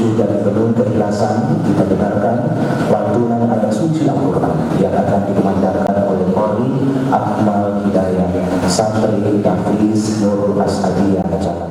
khusyuk dan penuh keikhlasan kita dengarkan lantunan ayat suci Al-Quran yang akan dikumandangkan oleh Qori Akmal Hidayah Santri Hafiz Nurul Asadiyah Jalan.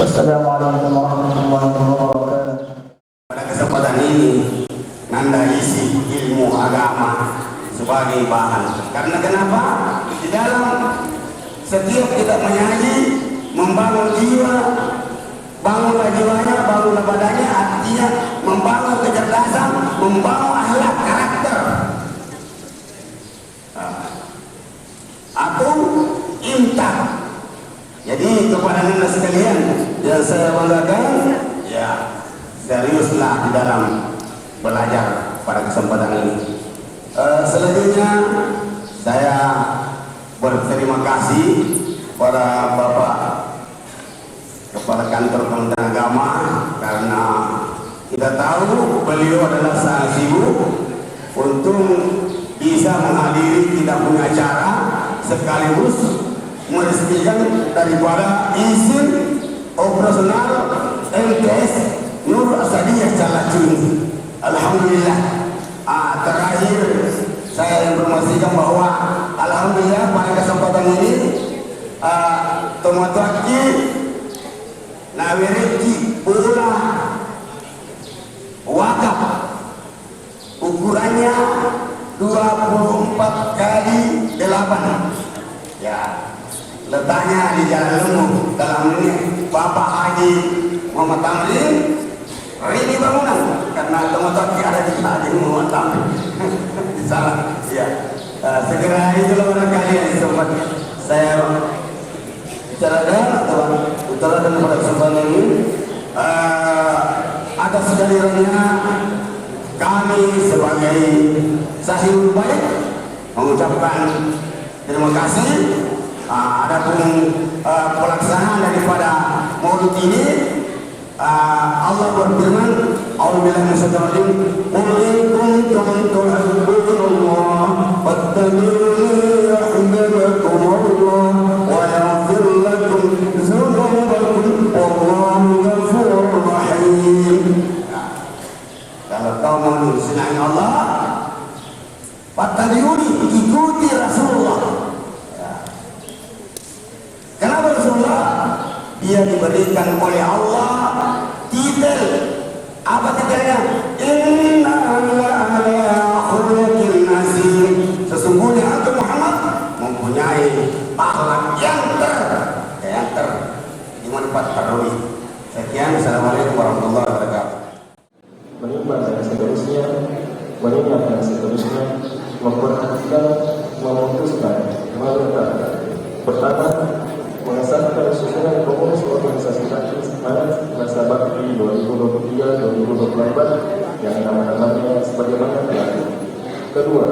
Wassalamualaikum warahmatullahi wabarakatuh. Pada kesempatan ini Nanda isi ilmu agama sebagai bahan. Karena kenapa? Di dalam setiap kita menyanyi membangun jiwa, bangunlah jiwanya, bangunlah badannya, artinya membangun kecerdasan, membangun akhlak, karakter. Aku imtak. Jadi kepada Nanda sekalian yang saya banggakan, ya seriuslah di dalam belajar pada kesempatan ini. Selanjutnya saya berterima kasih pada Bapak Kepala Kantor Kementerian Agama, karena kita tahu beliau adalah sangat sibuk untuk bisa menghadiri tidak punya acara sekaligus meresmikan daripada izin operasional MTS Nurul Asadiyah Calacun. Alhamdulillah. Terakhir saya informasikan bahwa alhamdulillah pada kesempatan ini Tomatuaki Nawiriki bola wakaf ukurannya 24 kali 8, ya, letaknya di Jalan Lemu. Dalam ini Bapak Haji Muhammad Tamrin ini bangunan, karena Tomatuaki ada di Haji Muhammad Tamrin. Salah, ya. Segera itulah barangkali yang sempat saya bicarakan atau utarakan pada kesempatan ini. Atas kehadirannya kami sebagai sahihul baik mengucapkan terima kasih. Adapun pelaksanaan daripada maulid ini, Allah berfirman, A'udzubillahi minasyaitonir rajim, qul in kuntum tuhibbunallah fattabi'uni yuhibbukumullah wa yaghfir lakum dia diberikan oleh Allah titel, apa titelnya? Inna ala khuluqin azim. Sesungguhnya Antum Muhammad mempunyai akhlak yang dimanfaat terlebih. Sekian, assalamualaikum warahmatullahi wabarakatuh. Menimbang dan seterusnya, mengingat dan seterusnya, memperhatikan, memutuskan, meletakkan. Pertama, mengesahkan susunan pengurus organisasi taktis masa bakti 2023-2024 yang nama-namanya sebagaimana berikut. Kedua,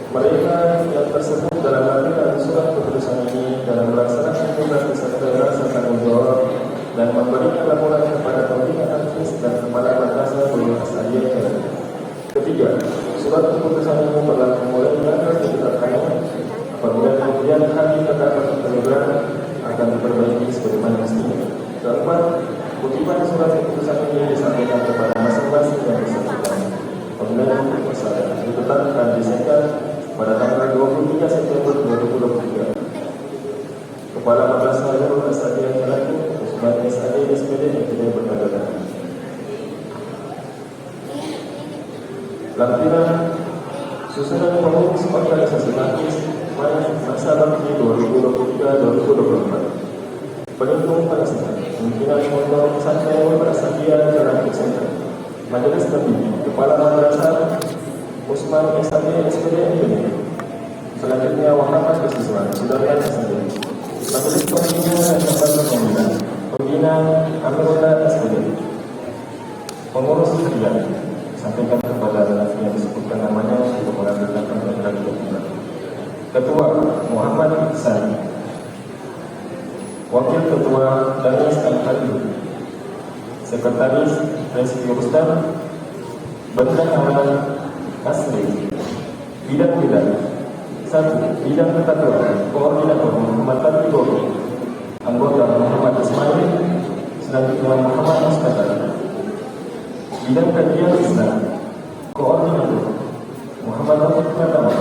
mereka yang tersebut dalam lampiran surat keputusan ini dalam melaksanakan tugas disertai rasa tanggung jawab dan memberikan laporan kepada pembina taktis dan kepala madrasah Nurul Asadiah. Ketiga, surat keputusan ini berlaku mulai tanggal ditetapkannya. Apabila kemudian kami terdapat kekeliruan akan diperbaiki sebagaimana mestinya. Keempat, kutipan surat keputusan ini disampaikan kepada masing-masing yang bersangkutan. Apabila masalah ditetapkan disahkan pada tanggal 23 September 2023. Kepala Madrasah Nurul Asadiah Kelaku, Usman SAD SPD yang tidak bertanda. Lampiran susunan pengurus organisasi taktis masa bakti 2023-2024. Penyelenggaraan Palestina, pimpinan Pondok Pesantren Nurul Asadiah Kelaku Center. Majelis Pembimbing, Kepala Madrasah Usman SAD SPD. Selanjutnya Muhammad Kesiswan, Saudara SPD. Majelis Pembimbing dan Lembaga Pembinaan, Pembina Amirullah SPD. Pengurus Hidayah, sampaikan kepada yang disebutkan namanya untuk mengambilkan pembinaan dokumen. Ketua Muhammad Sani, Wakil Ketua Danis Al-Khalil, Sekretaris Reski Rustam, Benda Amal Asri. Bidang-bidang: 1. Bidang Ketatuan, Koordinator Muhammad Tati Gobi, Anggota Muhammad Ismail, selanjutnya Muhammad Mustafa. Bidang Kajian Islam, Koordinator Muhammad Taufik Pratama,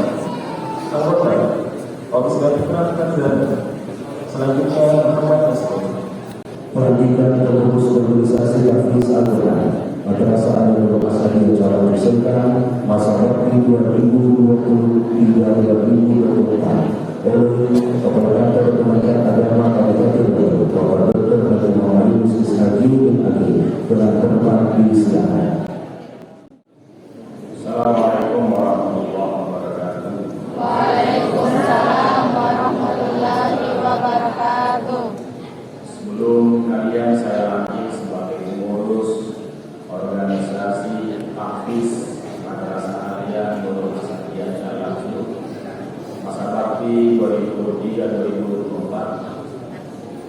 Anggota Organisasi Kajian, selanjutnya Muhammad Mustafa. Pelantikan pengurus organisasi Hafiz Al-Quran Madrasah Nurul Asadiah Kelaku Center masa bakti 2023-2024 oleh Kepala Kantor Kementerian Agama Kabupaten Bogor, Bapak Dr. Dr. Muhammad Yusuf Hakim Ali dengan tempat disilakan. Assalamualaikum warahmatullahi wabarakatuh. Waalaikumsalam warahmatullahi wabarakatuh. Sebelum kalian saya lanjut sebagai pengurus organisasi Hafiz Madrasah Aliyah Nurul Asadiah Kelaku masa bakti 2023-2024.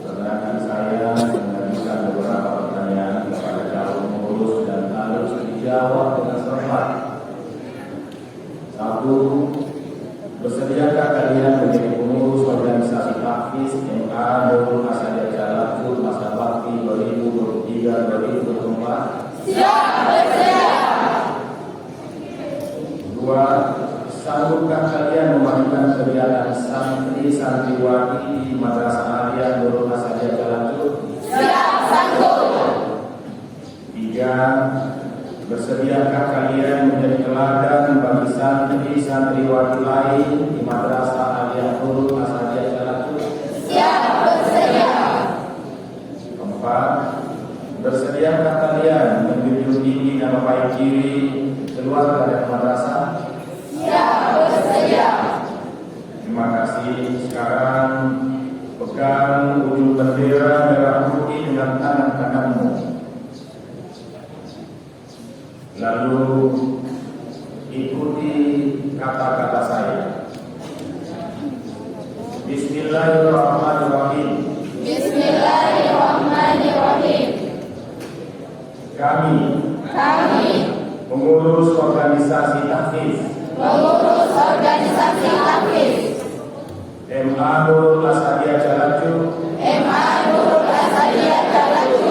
Perkenankan saya mengajukan beberapa pertanyaan kepada calon pengurus dan harus dijawab dengan cermat. 1. Bersediakah kalian menjadi pengurus organisasi Hafiz MA Nurul Asadiah Kelaku masa bakti 2023-2024? Siap, bersedia. 2. Sanggupkah kalian memajukan kegiatan santri santriwati di Madrasah Aliyah Nurul Asadiah Kelaku? Siap, sanggup. 3. Bersediakah kalian menjadi teladan bagi santri santriwati lain di Madrasah Aliyah Nurul Asadiah Kelaku? Siap, bersedia. 4. Bersediakah kalian menjunjung tinggi nama baik diri keluarga dan madrasah? Siap, bersedia. Terima kasih. Sekarang pegang ujung bendera merah putih dengan tangan kananmu. Lalu ikuti kata-kata saya. Bismillahirrahmanirrahim. Bismillahirrahmanirrahim. Kami pengurus organisasi Hafiz Mengurus organisasi Hafiz MA Nurul Asadiah Kelaku MA Nurul Asadiah Kelaku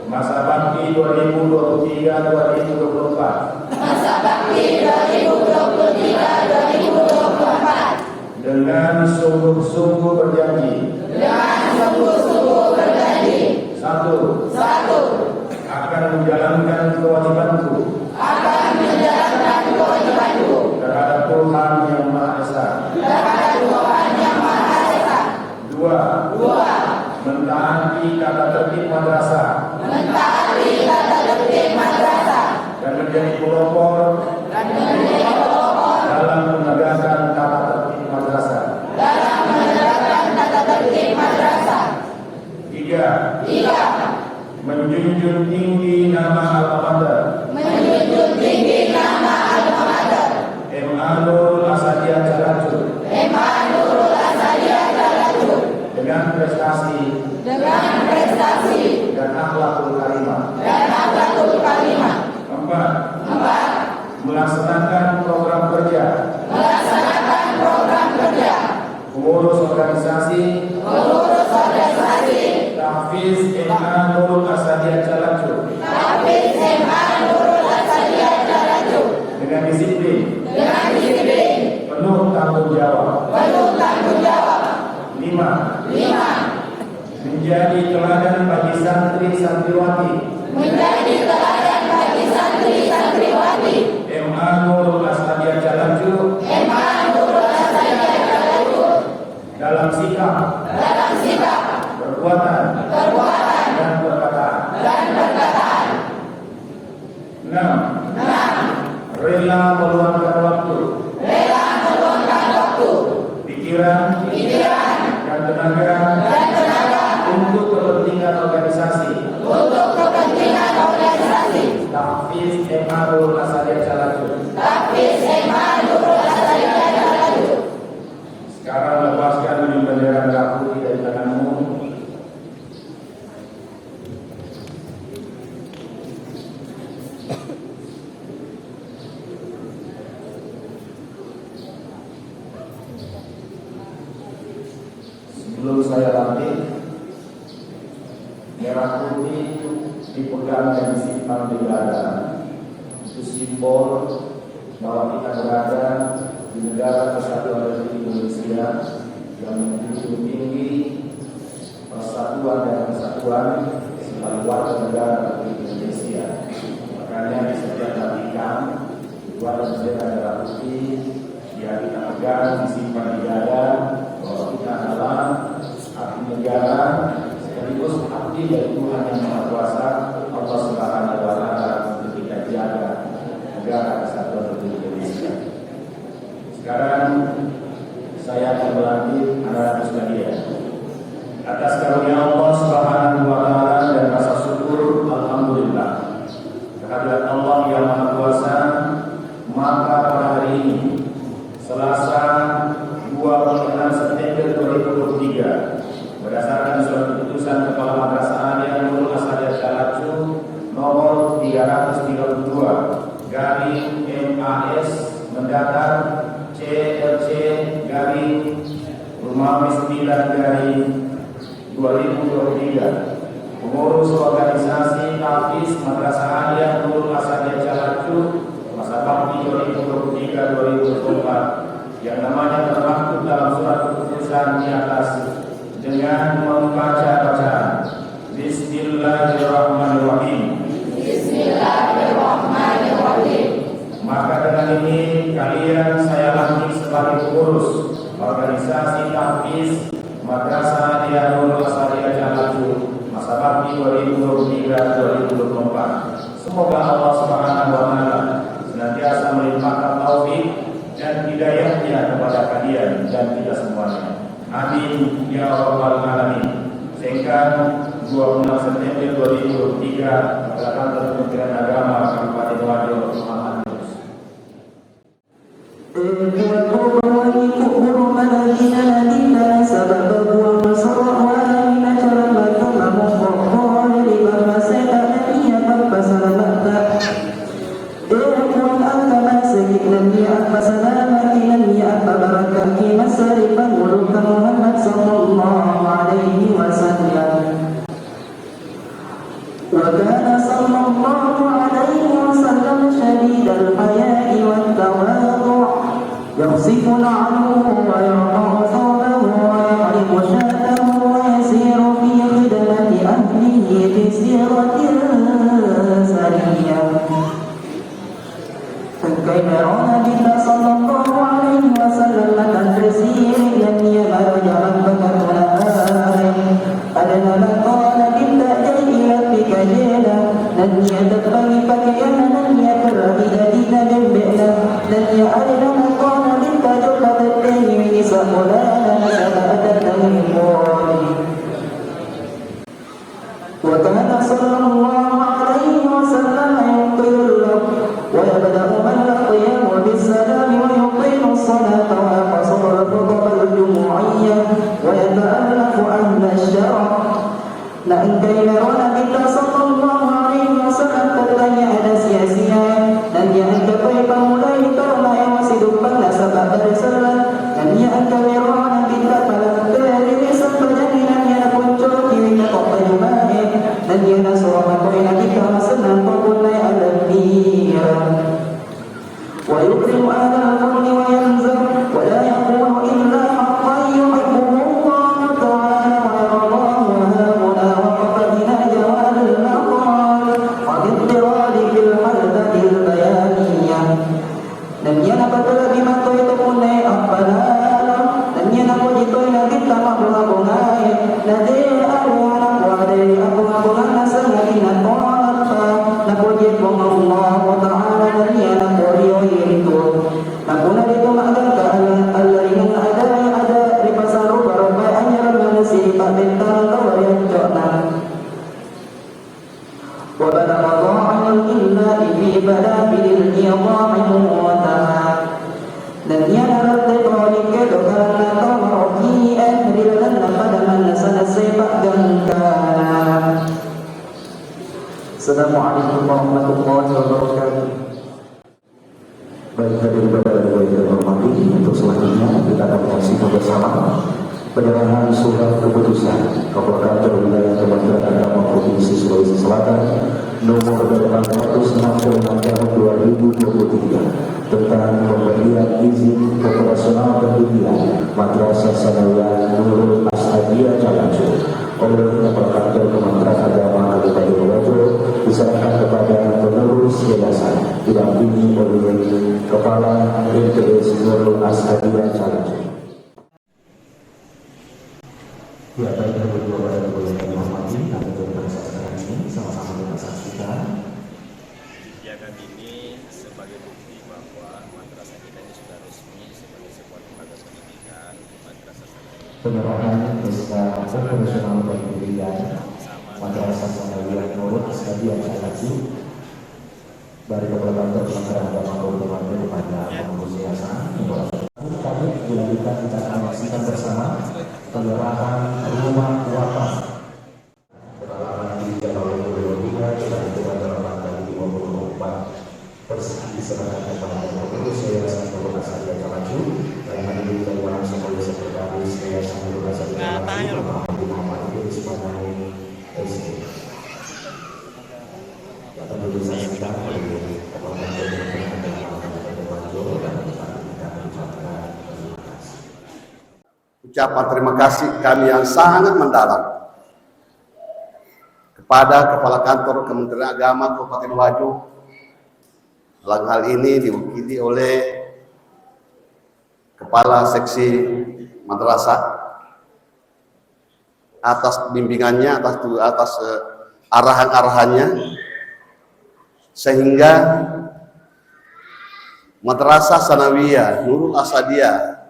masa bakti 2023-2024 masa bakti 2023-2024 dengan sungguh-sungguh berjanji dengan sungguh-sungguh berjanji Satu. Akan menjalankan kewajibanku Akan menjalankan kewajibanku terhadap Tuhan Yang Maha Esa. terhadap Tuhan Yang Maha Esa. Dua, Dua. mentaati tata tertib madrasah Mentaati tata tertib madrasah dan menjadi pelopor dan menjadi pelopor dalam menegakkan tata tertib madrasah. dalam menegakkan tata tertib madrasah. Tiga, Tiga. menjunjung tinggi nama alma mater Menjunjung tinggi nama alma mater MA Nurul Asadiyah Jalajur MA Nurul Asadiyah Jalajur dengan prestasi dengan prestasi dan akhlakul karimah. dan akhlakul karimah. Empat, Empat. melaksanakan program kerja Melaksanakan program kerja pengurus organisasi pengurus organisasi Tahfiz MA Nurul Asadiyah Jalajur Tahfiz MA Nurul Asadiyah Jalajur dengan disiplin, dengan disiplin, penuh tanggung jawab. penuh tanggung jawab. Lima, Lima. menjadi teladan bagi santri santriwati Menjadi teladan bagi santri santriwati MA Nurul Asadiyah Jalajur MA Nurul Asadiyah Jalajur dalam sikap, perbuatan, perbuatan dan perkataan. dan perkataan. Enam, Enam. rela meluangkan waktu, Rela meluangkan waktu, pikiran, pikiran, dan tenaga dan tenaga untuk kepentingan organisasi untuk kepentingan organisasi Tahfiz MA Nurul Asadiyah Jalajur. Tahfiz MA Nurul Asadiyah Jalajur. Sekarang lepaskan ujung bendera merah putih dari tanganmu. Sebelum saya lantik, merah putih dipegang dan disimpan di dada. Itu simbol bahwa kita berada di negara kesatuan Republik Indonesia yang menjunjung tinggi persatuan dan kesatuan sebagai warga negara Republik Indonesia. Makanya di setiap lantikan dua bendera merah putih yang kita pegang disimpan di dada bahwa kita adalah abdi negara sekaligus abdi dari Tuhan Yang Maha Kuasa Allah Subhanahu wa Ta'ala untuk kita jaga negara kesatuan Republik Indonesia. Sekarang saya akan melantik anak-anak sekalian. Atas karunia Allah Subhanahu wa Ta'ala dan rasa syukur alhamdulillah kehadirat Allah Yang Maha Kuasa, maka pada hari ini Selasa 26 September 2023 berdasarkan surat keputusan Kepala Madrasah Aliyah Nurul Asadiyah Jalajur nomor 332 garing MAS mendatar CLC garing Rumah 9 garing 2023 pengurus organisasi Tahfiz Madrasah Aliyah Nurul Asadiyah Jalajur masa bakti 2023-2024 yang namanya termaktub dalam surat keputusan di atas dengan membaca bacaan Bismillahirrahmanirrahim. Bismillahirrahmanirrahim. Maka dengan ini kalian saya lantik sebagai pengurus organisasi Tahfiz Madrasah Aliyah Nurul Asadiyah Jalajur masa bakti 2023-2024. Semoga Allah Subhanahu wa Ta'ala senantiasa melimpahkan taufik dan hidayahnya kepada kalian dan kita semuanya. Amin ya rabbal alamin. Sehingga 26 September 2023 Kantor Kementerian Agama Kabupaten Wajo Muhammad Yunus. وكان صلى الله عليه وسلم شديد الحياء والتواضع يخصف العدو ويرفع ثوبه ويحرق شاته ويسير في خدمة أهله به في سيرة سرية كيف يرون بك صلى الله عليه وسلم تدرسين لن يبلغ ربك تنائم أدنى من قال بالتأجل إلى بك جيلا لن يتبغي فكيما لن يكر بدليل بالبئنا لن يأذن من قال بالتأجل فتبتهي من سهولانا سبأت من قوله وكان صلى الله عليه وسلم يقول له ويبدأ من القيام بالسلام ويقيم الصلاة ويقصر الخطب الجمعية ويتألف أهل الشرع لأن كيمرون بالله صلى الله عليه وسلم تتبني على سياسيا لن يأنك طيب ملايك وما يوسد بل سبب رسالة لن يأنك ميرون بالله فلم تاري سبجا لن يكون جوكي ويتقطع مائه لن ينسوا مكوين بك وسلم فقلنا على النير ويكرم أهل الفضل وينزل ولا يقول إلا حقا يحبه الله تعالى ويرضاه وهامنا وقف بنا جوال المقال قد اضطراد في الحلبة البيانية لم ينبت بما تويتكن أقبلالا لم ينبت جتوين بك مبلغناي لدي أروانا وعلي أبوابنا نسلنا طالبا نبجكم الله تعالى لن ينبت يويركم نكون لكم أدلك الذين أداء لفسروا بربا أنير المسيح بنتان ويرجعنا وبلغ ضاعن الإملاء في بلابل الإيضاح موتها لن ينال التقالك دخلنا قمر في أهل لن قدما سنسيب دنكانا السلام عليكم ورحمة الله وبركاته. Baik hadirin bapak dan ibu yang hormati, untuk selanjutnya kita akan menyaksikan bersama penyerahan surat keputusan Kabupaten Wilayah Kementerian Agama Provinsi Sulawesi Selatan nomor 866 tahun 2023 tentang pemberian izin operasional pendirian Madrasah Sanawiyah Nurul Asadiyah Calacu oleh Kepala Kementerian Agama Kabupaten Wajo diserahkan kepada penerus yayasan didampingi oleh Kepala MTS Nurul Asadiyah Calacu. Ya, baik dari Bapak dan Ibu yang dihormati, kami bersaksikan ini sama-sama kita saksikan. Kegiatan ini sebagai bukti bahwa madrasah kita ini sudah resmi sebagai sebuah lembaga pendidikan madrasah Sanawiyah. Penyerahan SK operasional pendirian Madrasah Sanawiyah Nurul Asadiyah Calacu dari Kepala Kementerian Agama Kabupaten kepada pengurus yayasan. Kami dilanjutkan kita akan menyaksikan bersama penyerahan rumah wakaf kedalaman 3 oleh 23 dan dengan kedalaman dari 24 persegi diserahkan kepada pengurus yayasan Nurul Asadiyah Calacu dan hadir dari langsung oleh sekretaris yayasan Nurul Asadiyah Calacu Bapak Muhammad Idris Panai SD. Akan disaksikan oleh Kepala Kementerian Agama Kabupaten Wajo dan kita ucapkan terima kasih. Ucapan terima kasih kami yang sangat mendalam kepada Kepala Kantor Kementerian Agama Kabupaten Wajo. Dalam hal ini diwakili oleh Kepala Seksi Madrasah atas bimbingannya, atas arahan-arahannya, sehingga Madrasah Sanawiyah Nurul Asadiyah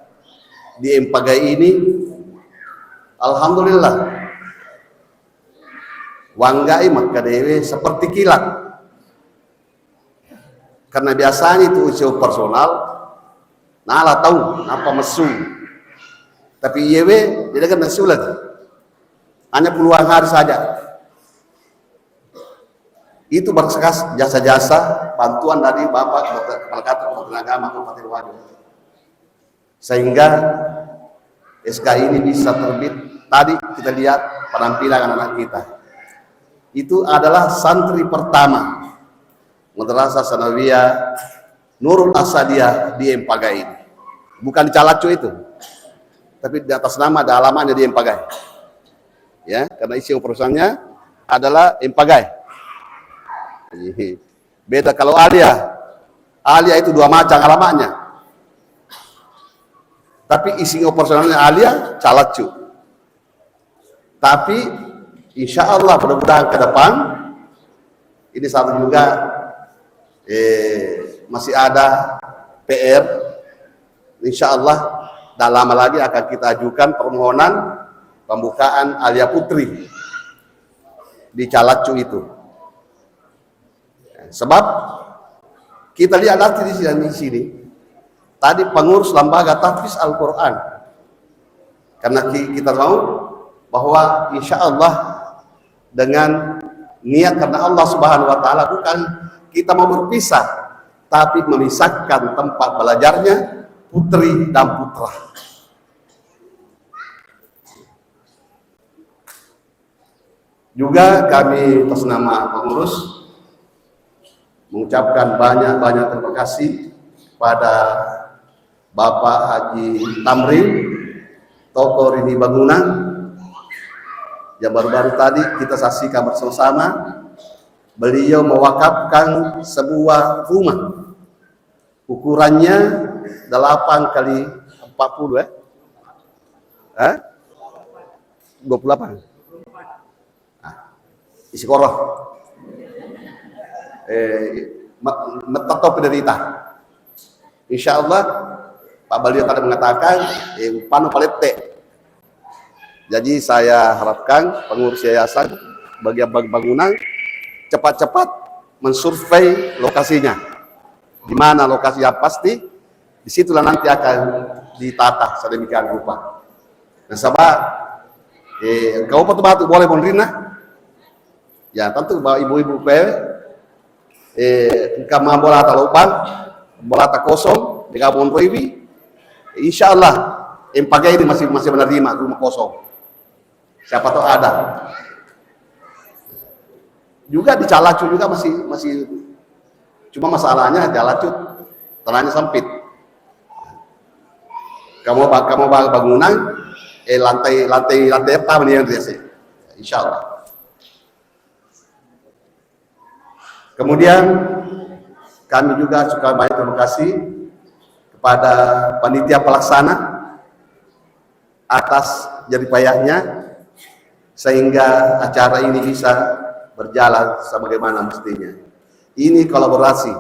di Empagai ini alhamdulillah wanggai maka dewe seperti kilat, karena biasanya itu usia personal nala tahu apa mesu, tapi yewe tidak kan mesu lagi, hanya puluhan hari saja. Itu berkas jasa-jasa bantuan dari Bapak Kepala Kantor Kementerian Agama Kabupaten Wajo, sehingga SK ini bisa terbit. Tadi kita lihat penampilan anak-anak kita. Itu adalah santri pertama Madrasah Sanawiyah Nurul Asadiyah di Empagai ini. Bukan di Calacu itu, tapi di atas nama ada alamatnya di Empagai. Ya, karena isi operasionalnya adalah empagai. Beda kalau alia. Alia itu dua macam alamatnya. Tapi isi operasionalnya alia calacu. Tapi insya Allah mudah-mudahan ke depan ini satu juga masih ada PR. Insya Allah tak lama lagi akan kita ajukan permohonan pembukaan alia putri di Calacu itu. Sebab kita lihat nanti di sini tadi pengurus lembaga tahfiz Al-Quran, karena kita tahu bahwa insya Allah dengan niat karena Allah Subhanahu Wa Taala, bukan kita mau berpisah, tapi memisahkan tempat belajarnya putri dan putra. Juga kami atas nama pengurus mengucapkan banyak-banyak terima kasih pada Bapak Haji Tamrin, tokoh Rini Bangunan, yang baru-baru tadi kita saksikan bersama-sama. Beliau mewakafkan sebuah rumah, ukurannya 8 kali 40 28 isi koroh metotop penderita. Insya Allah Pak beliau tadi mengatakan panu palete. Jadi saya harapkan pengurus yayasan bagian bangunan cepat-cepat mensurvei lokasinya, di mana lokasi yang pasti, disitulah nanti akan ditata sedemikian rupa. Dan sebab Kabupaten Batu boleh menerima, ya tentu bahwa ibu-ibu kama bola talupan, bola tak kosong di Kabupaten Roibi, insya Allah empagai ini masih menerima rumah kosong. Siapa tahu ada. Juga di Calacu juga masih cuma masalahnya Calacu tanahnya sempit. Kamu bangunan lantai apa nih yang biasa? Insya Allah. Kemudian kami juga suka banyak terima kasih kepada panitia pelaksana atas jerih payahnya sehingga acara ini bisa berjalan sebagaimana mestinya. Ini kolaborasi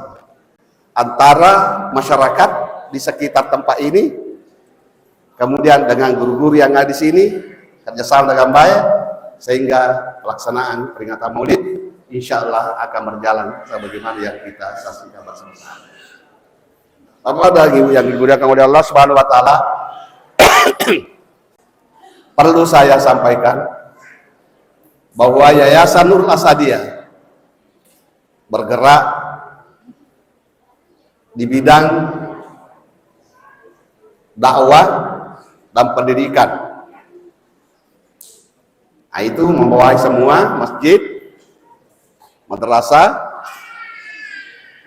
antara masyarakat di sekitar tempat ini, kemudian dengan guru-guru yang ada di sini, kerjasama dengan baik, sehingga pelaksanaan peringatan Maulid insya Allah akan berjalan sebagaimana yang kita saksikan bersama-sama. Apa lagi yang digunakan oleh Allah Subhanahu Wa Taala? Perlu saya sampaikan bahwa Yayasan Nurul Asadiyah bergerak di bidang dakwah dan pendidikan. Nah, itu membawahi semua masjid, madrasah,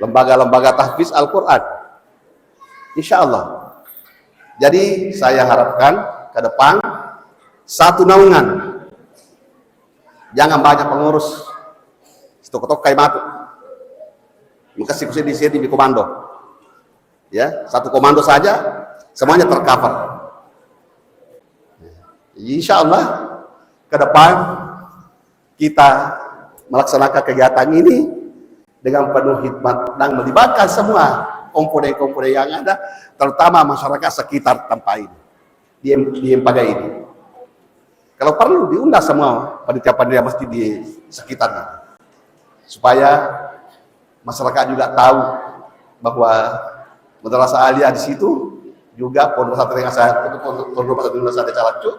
lembaga-lembaga tahfiz Al-Quran. Insya Allah. Jadi saya harapkan ke depan satu naungan. Jangan banyak pengurus. Stok-stok kayak matu. Makasih di sini di komando. Ya, satu komando saja semuanya tercover. Insya Allah ke depan kita melaksanakan kegiatan ini dengan penuh hikmat dan melibatkan semua komponen-komponen yang ada, terutama masyarakat sekitar tempat ini di Empagai ini. Kalau perlu diundang semua panitia-panitia masjid di sekitarnya, supaya masyarakat juga tahu bahwa Madrasah Aliyah di situ juga pondok pesantren saya Calacu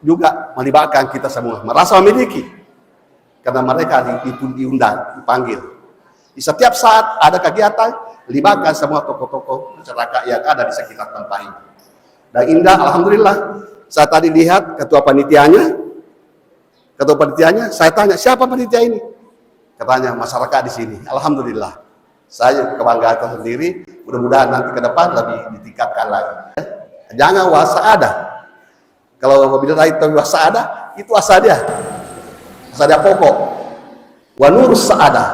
juga melibatkan kita semua, merasa memiliki, karena mereka diundang, dipanggil. Di setiap saat ada kegiatan, libatkan semua tokoh-tokoh masyarakat yang ada di sekitar tempat ini. Dan indah, alhamdulillah. Saya tadi lihat ketua panitianya, saya tanya siapa panitia ini? Katanya masyarakat di sini. Alhamdulillah. Saya kebanggaan tersendiri. Mudah-mudahan nanti ke depan lebih ditingkatkan lagi. Jangan wasa ada. Kalau bila itu wasa ada, itu asa dia. Asadia pokok. Wa nurus sa'adah.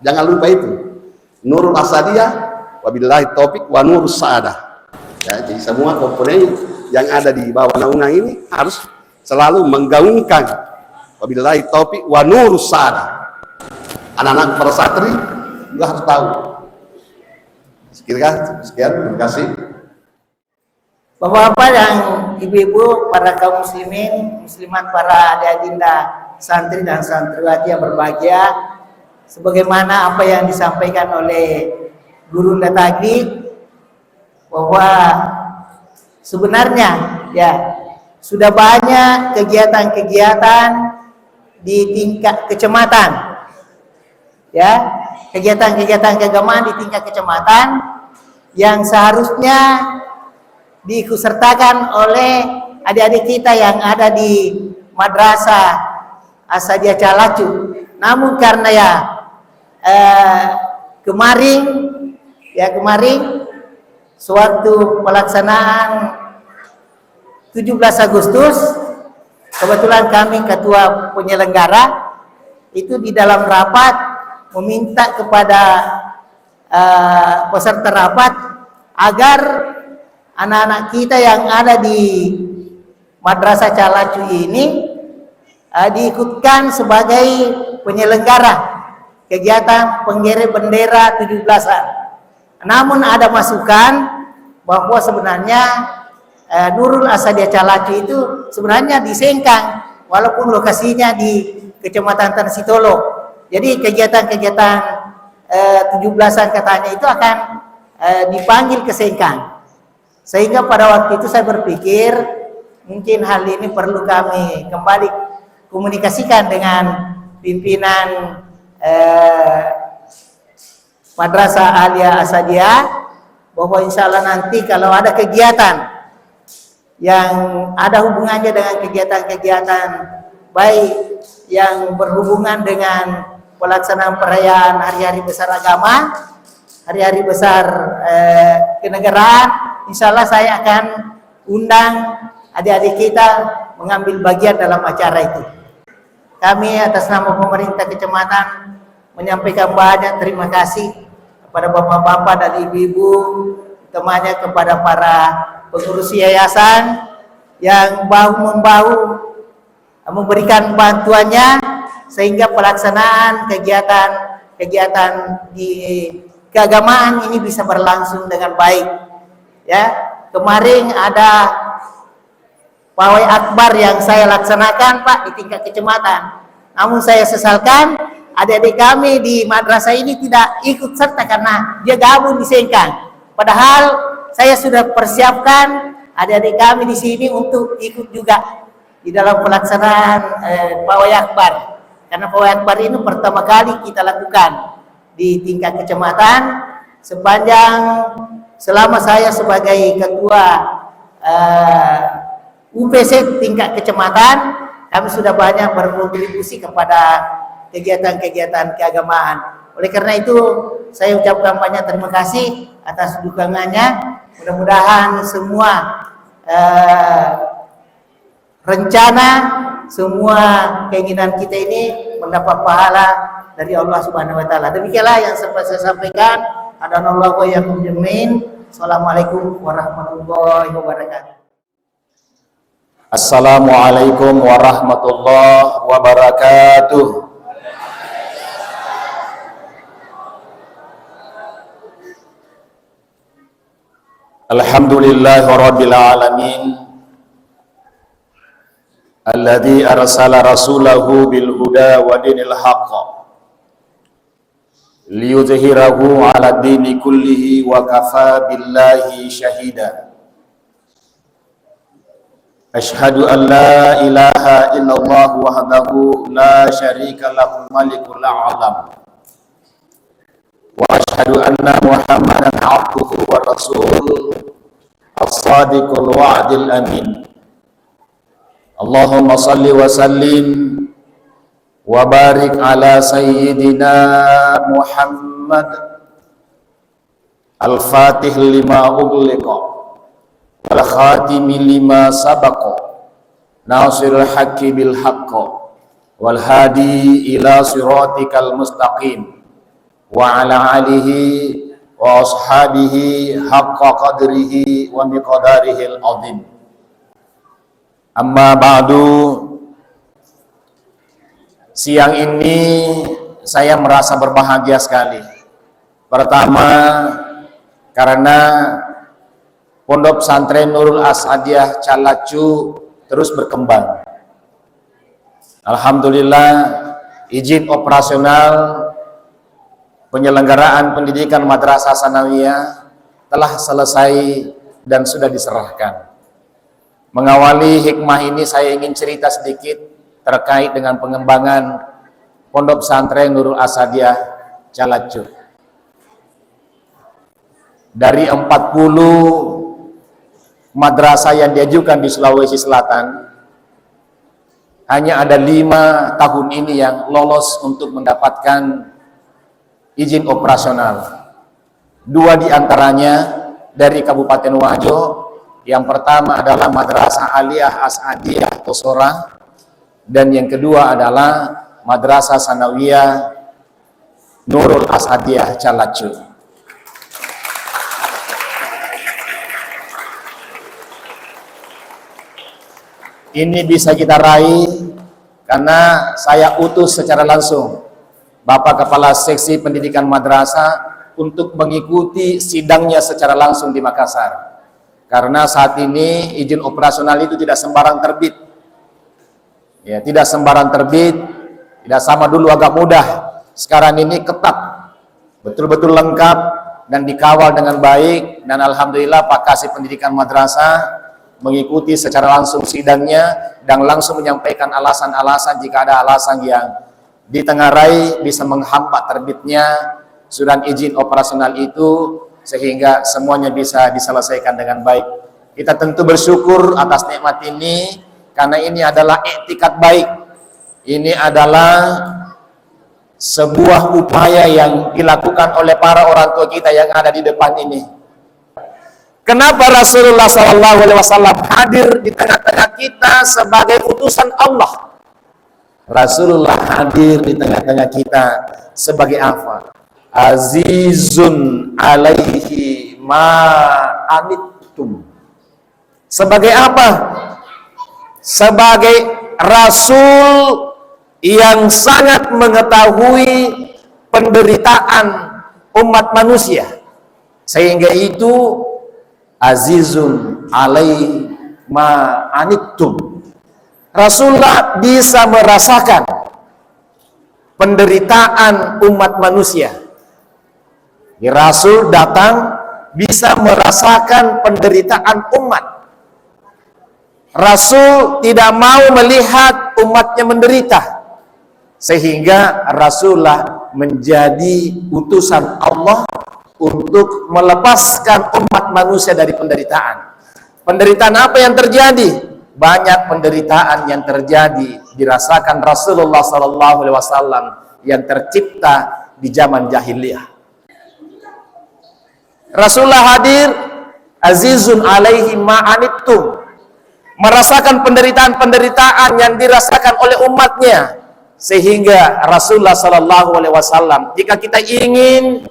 Jangan lupa itu. Nurul asadiyah, wabillahi taufik wa nurus sa'adah. Ya, jadi semua komponen yang ada di bawah undang-undang ini harus selalu menggaungkan wabillahi taufik wa nurus sa'adah. Anak-anak para santri juga harus tahu. Sekian, terima kasih. Bapak-bapak dan ibu-ibu, para kaum muslimin, muslimat, para adik-adinda santri dan santriwati yang berbahagia, sebagaimana apa yang disampaikan oleh Guru Tagli, bahwa sebenarnya ya sudah banyak kegiatan-kegiatan di tingkat kecamatan, ya, kegiatan-kegiatan keagamaan di tingkat kecamatan yang seharusnya diikutsertakan oleh adik-adik kita yang ada di Madrasah As-Sadia Calacu. Namun karena kemarin sewaktu pelaksanaan 17 Agustus, kebetulan kami ketua penyelenggara itu di dalam rapat meminta kepada peserta rapat agar anak-anak kita yang ada di Madrasah Calacu ini diikutkan sebagai penyelenggara kegiatan pengiring bendera 17-an. Namun ada masukan bahwa sebenarnya Nurul Asadia Calacu itu sebenarnya di Sengkang, walaupun lokasinya di Kecamatan Tansitolo. Jadi kegiatan-kegiatan 17-an katanya itu akan dipanggil ke Sengkang. Sehingga pada waktu itu saya berpikir mungkin hal ini perlu kami kembali komunikasikan dengan pimpinan Madrasah Alia Asadia, bahwa insya Allah nanti kalau ada kegiatan yang ada hubungannya dengan kegiatan-kegiatan baik yang berhubungan dengan pelaksanaan perayaan hari-hari besar agama, hari-hari besar kenegaraan, insya Allah saya akan undang adik-adik kita mengambil bagian dalam acara itu. Kami atas nama pemerintah kecamatan menyampaikan banyak terima kasih kepada bapak-bapak dan ibu-ibu, temannya kepada para pengurus yayasan yang bahu-membahu memberikan bantuannya sehingga pelaksanaan kegiatan di keagamaan ini bisa berlangsung dengan baik. Ya, kemarin ada pawai akbar yang saya laksanakan, Pak, di tingkat kecamatan. Namun saya sesalkan adik-adik kami di madrasah ini tidak ikut serta karena dia gabung di Sengkang. Padahal saya sudah persiapkan adik-adik kami di sini untuk ikut juga di dalam pelaksanaan pawai akbar. Karena pawai akbar ini pertama kali kita lakukan di tingkat kecamatan selama saya sebagai ketua UPC tingkat kecamatan. Kami sudah banyak berkontribusi kepada kegiatan-kegiatan keagamaan. Oleh karena itu saya ucapkan banyak terima kasih atas dukungannya. Mudah-mudahan semua rencana, semua keinginan kita ini mendapat pahala dari Allah Subhanahu wa taala. Demikianlah yang sempat saya sampaikan. Adanallahu wa iyyakum jami'in. Assalamualaikum warahmatullahi wabarakatuh. Assalamualaikum warahmatullahi wabarakatuh. Alhamdulillahi rabbil alamin alladzi arsala rasulahu bil huda wa dinil haqq liyuzhirahu 'ala dini kullihi wa kafa billahi syahida. Ashhadu an la ilaha illallah wahdahu la syarika lahu malikul a'lam wa ashhadu anna muhammadan abduhu wa rasuluh as-sadiqul wa'dil amin. Allahumma salli wa sallim wa barik ala sayyidina Muhammad al-fatih lima ughliqa wal khatimi lima sabaqa nasirul haqqi bil haqq wal hadi ila siratikal mustaqim wa ala alihi wa ashabihi haqqa qadrihi wa miqdarihil azim. Amma ba'du. Siang ini saya merasa berbahagia sekali. Pertama, karena Pondok Pesantren Nurul As'adiyah Calacu terus berkembang. Alhamdulillah, izin operasional penyelenggaraan pendidikan Madrasah Sanawiyah telah selesai dan sudah diserahkan. Mengawali hikmah ini saya ingin cerita sedikit terkait dengan pengembangan Pondok Pesantren Nurul As'adiyah Calacu. Dari 40 madrasah yang diajukan di Sulawesi Selatan, hanya ada 5 tahun ini yang lolos untuk mendapatkan izin operasional. 2 diantaranya dari Kabupaten Wajo. Yang pertama adalah Madrasah Aliyah As'adiyah Tosora, dan yang kedua adalah Madrasah Sanawiyah Nurul As'adiyah Calacu. Ini bisa kita raih karena saya utus secara langsung Bapak Kepala Seksi Pendidikan Madrasah untuk mengikuti sidangnya secara langsung di Makassar. Karena saat ini izin operasional itu tidak sembarang terbit. Ya, tidak sembarang terbit, tidak sama dulu agak mudah. Sekarang ini ketat, betul-betul lengkap dan dikawal dengan baik, dan alhamdulillah Pak Kasih Pendidikan Madrasah mengikuti secara langsung sidangnya dan langsung menyampaikan alasan-alasan jika ada alasan yang ditengarai bisa menghambat terbitnya surat izin operasional itu, sehingga semuanya bisa diselesaikan dengan baik. Kita tentu bersyukur atas nikmat ini, karena ini adalah iktikad baik. Ini adalah sebuah upaya yang dilakukan oleh para orang tua kita yang ada di depan ini. Kenapa Rasulullah SAW hadir di tengah-tengah kita sebagai utusan Allah? Rasulullah hadir di tengah-tengah kita sebagai apa? Azizun alaihi ma'anittum. Sebagai apa? Sebagai Rasul yang sangat mengetahui penderitaan umat manusia, sehingga itu azizun alaihi ma'anittum. Rasulullah bisa merasakan penderitaan umat manusia. Rasul datang bisa merasakan penderitaan umat. Rasul tidak mau melihat umatnya menderita, sehingga Rasulullah menjadi utusan Allah untuk melepaskan umat manusia dari penderitaan. Penderitaan apa yang terjadi? Banyak penderitaan yang terjadi dirasakan Rasulullah SAW yang tercipta di zaman jahiliyah. Rasulullah hadir azizun alaihi ma'anittum, merasakan penderitaan-penderitaan yang dirasakan oleh umatnya, sehingga Rasulullah SAW, jika kita ingin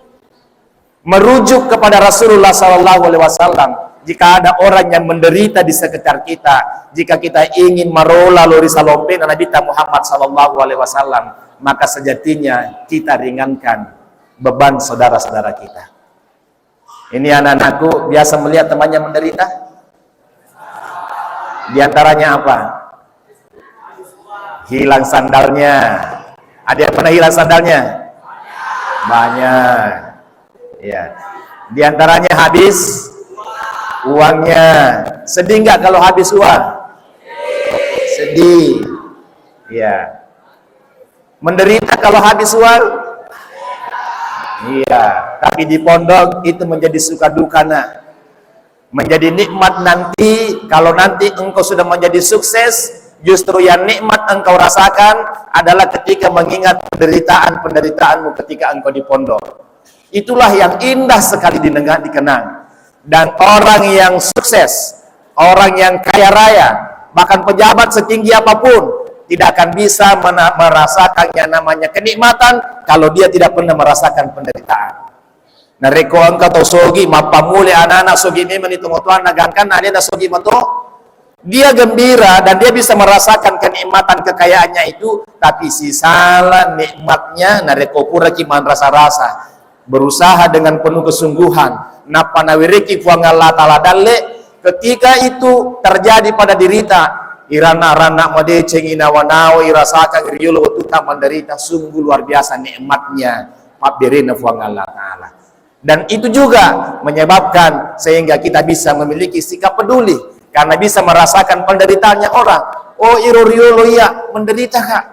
merujuk kepada Rasulullah SAW, jika ada orang yang menderita di sekitar kita, jika kita ingin merola lori salompen Nabi Muhammad SAW, maka sejatinya kita ringankan beban saudara-saudara kita. Ini anak-anakku biasa melihat temannya menderita. Di antaranya apa? Hilang sandalnya. Ada yang pernah hilang sandalnya? Banyak. Ya. Di antaranya habis uangnya. Sedih nggak kalau habis uang? Sedih. Ya. Menderita kalau habis uang? Iya. Tapi di pondok itu menjadi suka dukana. Menjadi nikmat nanti, kalau nanti engkau sudah menjadi sukses, justru yang nikmat engkau rasakan adalah ketika mengingat penderitaan-penderitaanmu ketika engkau di pondok. Itulah yang indah sekali dikenang. Dan orang yang sukses, orang yang kaya raya, bahkan pejabat setinggi apapun, tidak akan bisa merasakan yang namanya kenikmatan kalau dia tidak pernah merasakan penderitaan. Nah, reko angka atau sogi mapamuli anak-anak sogi ini menitung tuan nagangkan ada sogi mato dia gembira dan dia bisa merasakan kenikmatan kekayaannya itu, tapi sisa nikmatnya nah reko pura kiman rasa-rasa berusaha dengan penuh kesungguhan napa nawiriki fuangalla ta'ala dalle ketika itu terjadi pada dirita irana-rana madeceng inawanao irasakan iriulo tuta menderita sungguh luar biasa nikmatnya mabirina fuangalla ta'ala. Dan itu juga menyebabkan sehingga kita bisa memiliki sikap peduli karena bisa merasakan penderitaannya orang. Oh iruriolo ya menderita kak,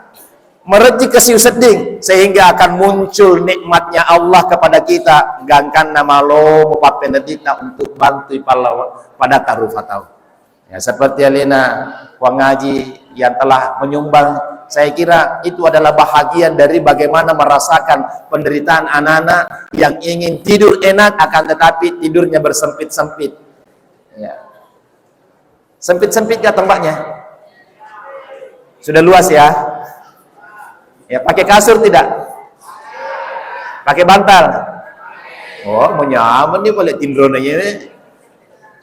mereti kesiu seding sehingga akan muncul nikmatnya Allah kepada kita. Gangkan nama lo mupat penderita untuk bantu pada tarufatau. Ya seperti Alina Wangaji yang telah menyumbang, saya kira itu adalah bahagian dari bagaimana merasakan penderitaan anak-anak yang ingin tidur enak akan tetapi tidurnya bersempit-sempit. Ya. Sempit-sempit ya tempatnya? Sudah luas ya? Ya pakai kasur tidak? Pakai bantal? Oh mau nyaman nih boleh tindronanya ini.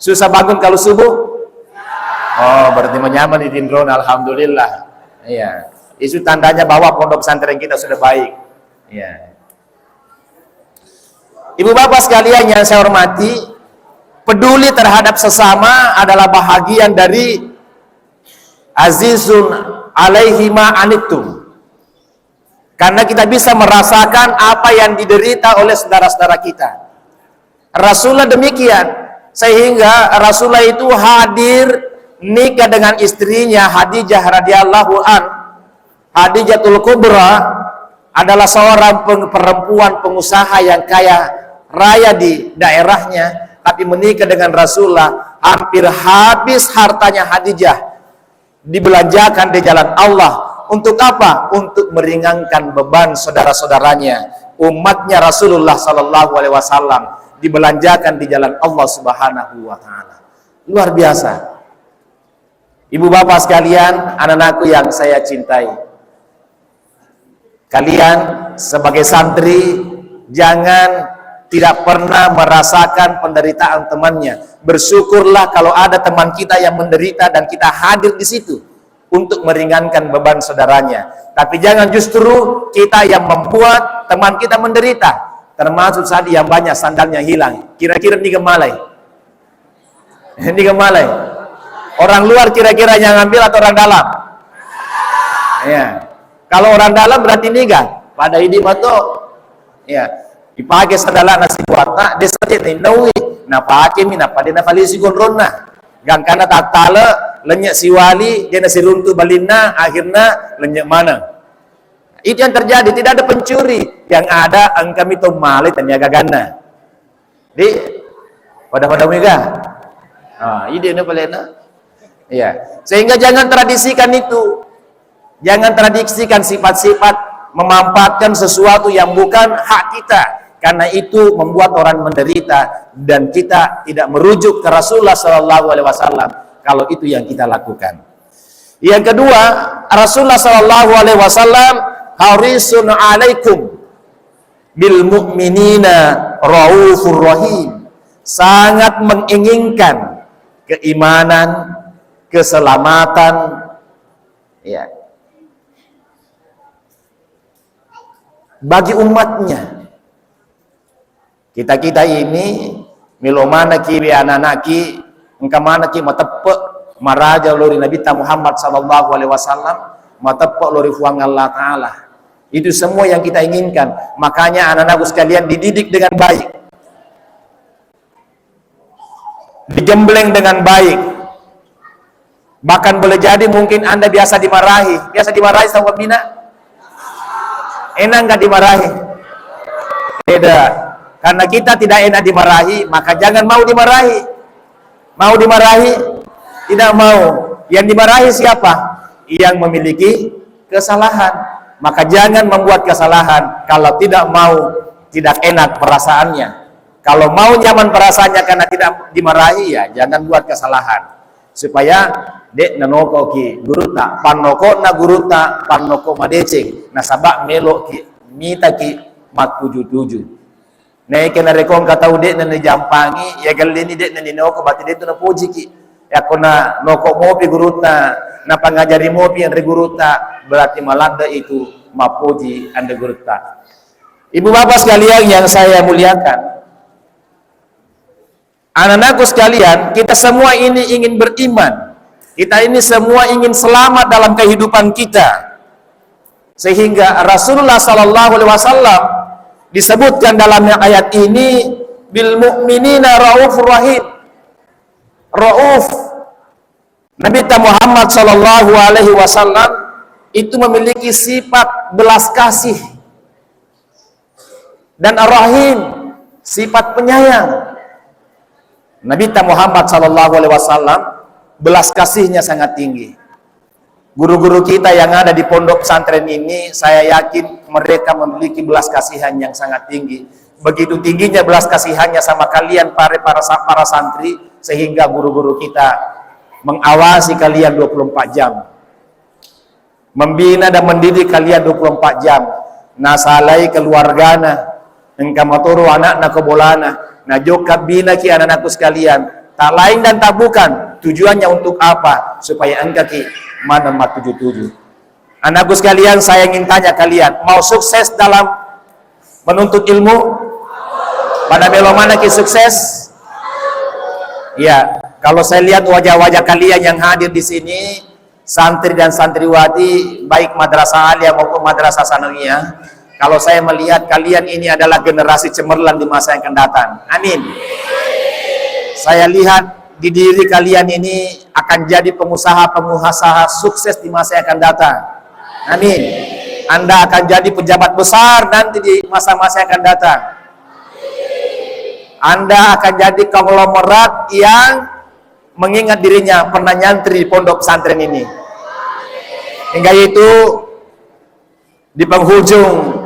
Susah bangun kalau subuh? Oh berarti menyaman di tindron, alhamdulillah. Iya. Itu tandanya bahwa pondok pesantren kita sudah baik. Iya. Ibu bapak sekalian yang saya hormati, peduli terhadap sesama adalah bahagian dari azizun alaihi ma anittum. Karena kita bisa merasakan apa yang diderita oleh saudara-saudara kita. Rasulullah demikian, sehingga Rasulullah itu hadir nikah dengan istrinya Khadijah radhiyallahu an. Khadijatul Kubra adalah seorang perempuan pengusaha yang kaya raya di daerahnya, tapi menikah dengan Rasulullah. Hampir habis hartanya Khadijah dibelanjakan di jalan Allah. Untuk apa? Untuk meringankan beban saudara-saudaranya, umatnya Rasulullah Sallallahu Alaihi Wasallam, dibelanjakan di jalan Allah Subhanahu Wa Taala. Luar biasa. Ibu bapak sekalian, anak-anakku yang saya cintai, kalian sebagai santri jangan tidak pernah merasakan penderitaan temannya. Bersyukurlah kalau ada teman kita yang menderita dan kita hadir di situ untuk meringankan beban saudaranya. Tapi jangan justru kita yang membuat teman kita menderita. Termasuk tadi yang banyak sandalnya hilang. Kira-kira ini gemalai. Ini gemalai. Orang luar kira-kira yang ngambil atau orang dalam? Ya. Kalau orang dalam berarti niga. Pada ini mato. Ya. Dipakai sadala nasi kuatna, desati nawi. Na pakai mina pada na falisi gondronna. Gang kana tatala lenyak siwali, dia nasi runtuh balina, akhirnya lenyak mana? Itu yang terjadi. Tidak ada pencuri. Yang ada angkami itu malai taniaga gana. Di pada mega. Ah, ide na palena. Ya, sehingga jangan tradisikan itu. Jangan tradisikan sifat-sifat memanfaatkan sesuatu yang bukan hak kita, karena itu membuat orang menderita dan kita tidak merujuk ke Rasulullah Sallallahu Alaihi Wasallam kalau itu yang kita lakukan. Yang kedua, Rasulullah Sallallahu Alaihi Wasallam harisun alaikum bil mu'minina raufur rahim, sangat menginginkan keimanan, keselamatan, ya, bagi umatnya. Kita ini milomana kiri anak-anaki engkamana ki matepek maraja lori Nabi Muhammad sallallahu alaihi wasallam, matepek lori fuang Allah taala. Itu semua yang kita inginkan. Makanya anak-anakku sekalian dididik dengan baik, digembleng dengan baik. Bahkan boleh jadi mungkin Anda biasa dimarahi. Biasa dimarahi sama pembina? Enak nggak dimarahi? Beda. Karena kita tidak enak dimarahi, maka jangan mau dimarahi. Mau dimarahi? Tidak mau. Yang dimarahi siapa? Yang memiliki kesalahan. Maka jangan membuat kesalahan. Kalau tidak mau, tidak enak perasaannya. Kalau mau nyaman perasaannya karena tidak dimarahi, ya jangan buat kesalahan. Supaya dek nanoko ki guruta panoko na guruta panoko madeceng na sabak melo ki mita ki mak 77 na kena rekong katau dek na jampangi ya galini dek na ninoko bati dek na puji ki ya kona noko mopi guruta na pangajari mopi yang guruta berarti malanda itu mapuji anda guruta. Ibu bapak sekalian yang saya muliakan, anak-anakku sekalian, kita semua ini ingin beriman. Kita ini semua ingin selamat dalam kehidupan kita. Sehingga Rasulullah SAW disebutkan dalam ayat ini, bil mu'minina raufur rahim. Rauf. Nabi Muhammad SAW itu memiliki sifat belas kasih. Dan ar-rahim, sifat penyayang. Nabi Muhammad SAW belas kasihnya sangat tinggi. Guru-guru kita yang ada di pondok pesantren ini, saya yakin mereka memiliki belas kasihan yang sangat tinggi. Begitu tingginya belas kasihannya sama kalian para santri, sehingga guru-guru kita mengawasi kalian 24 jam. Membina dan mendidik kalian 24 jam. Nasalai keluargana, engkau maturu anak kebolana, nah jokap bina ki anak-anakku sekalian, tak lain dan tak bukan, tujuannya untuk apa? Supaya engkau ki mana 77. Anakku sekalian, saya ingin tanya kalian, mau sukses dalam menuntut ilmu? Pada belok mana ki sukses? Ya, kalau saya lihat wajah-wajah kalian yang hadir di sini, santri dan santriwati, baik madrasah alia maupun madrasah sanawiyah, kalau saya melihat kalian ini adalah generasi cemerlang di masa yang akan datang. Amin. Saya lihat di diri kalian ini akan jadi pengusaha-pengusaha sukses di masa yang akan datang. Amin. Anda akan jadi pejabat besar nanti di masa-masa yang akan datang. Anda akan jadi konglomerat yang mengingat dirinya pernah nyantri di pondok pesantren ini. Hingga itu di penghujung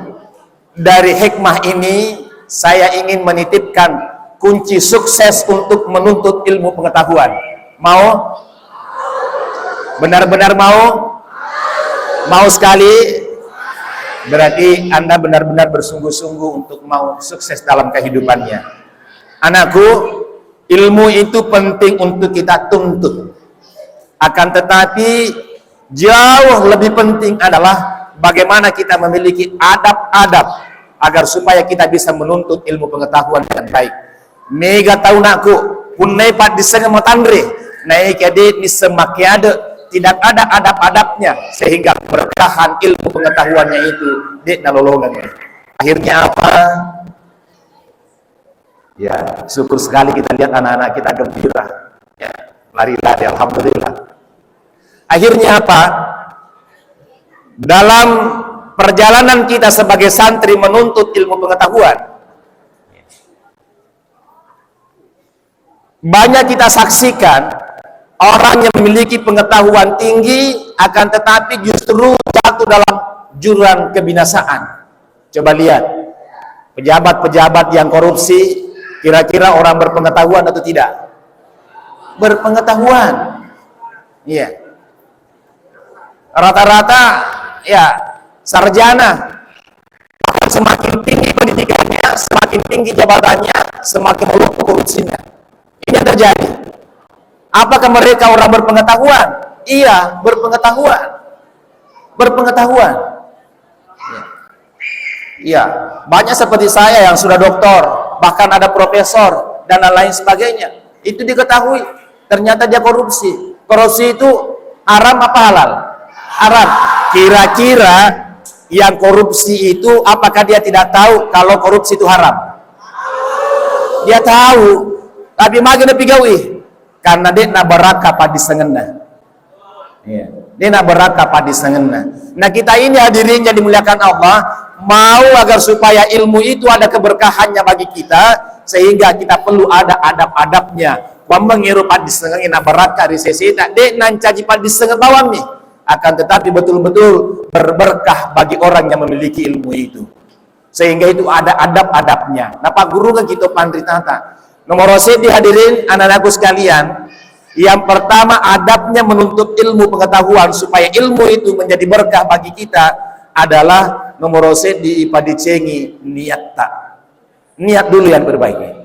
dari hikmah ini, saya ingin menitipkan kunci sukses untuk menuntut ilmu pengetahuan. Mau? Benar-benar mau? Mau sekali? Berarti Anda benar-benar bersungguh-sungguh untuk mau sukses dalam kehidupannya. Anakku, ilmu itu penting untuk kita tuntut. Akan tetapi jauh lebih penting adalah bagaimana kita memiliki adab-adab agar supaya kita bisa menuntut ilmu pengetahuan dengan baik. Mega tahu nakku, punai pat disengem matandre, naik edit di semakiade, tidak ada adab-adabnya sehingga berkahan ilmu pengetahuannya itu dek nalolongannya. Akhirnya apa? Ya, syukur sekali kita lihat anak-anak kita gembira. Ya, lari-lari, alhamdulillah. Akhirnya apa? Dalam perjalanan kita sebagai santri menuntut ilmu pengetahuan, banyak kita saksikan orang yang memiliki pengetahuan tinggi akan tetapi justru jatuh dalam jurang kebinasaan. Coba lihat pejabat-pejabat yang korupsi, kira-kira orang berpengetahuan atau tidak? Berpengetahuan. Iya. Rata-rata ya sarjana. Semakin tinggi pendidikannya, semakin tinggi jabatannya, semakin melumpur korupsinya. Ini yang terjadi. Apakah mereka orang berpengetahuan? Iya, berpengetahuan. Berpengetahuan. Iya, banyak seperti saya yang sudah doktor, bahkan ada profesor dan lain sebagainya. Itu diketahui. Ternyata dia korupsi. Korupsi itu haram apa halal? Haram. Kira-kira yang korupsi itu apakah dia tidak tahu kalau korupsi itu haram? Dia tahu, tapi magana pigawi karena dia nak beraka pada sengena. Iya, dia nak beraka pada sengena. Nah, kita ini hadirin yang dimuliakan Allah, mau agar supaya ilmu itu ada keberkahannya bagi kita, sehingga kita perlu ada adab-adabnya. Pamengiru pada sengena beraka risesi tak dek nancaji pada sengena bawang nih. Akan tetapi betul-betul berberkah bagi orang yang memiliki ilmu itu. Sehingga itu ada adab-adabnya. Nah, Pak Guru kan kita pandri tata. Nomor satu hadirin anak-anakku sekalian, Yang pertama, adabnya menuntut ilmu pengetahuan supaya ilmu itu menjadi berkah bagi kita adalah nomor di ipadicengi niat tak. Niat dulu yang berbaik.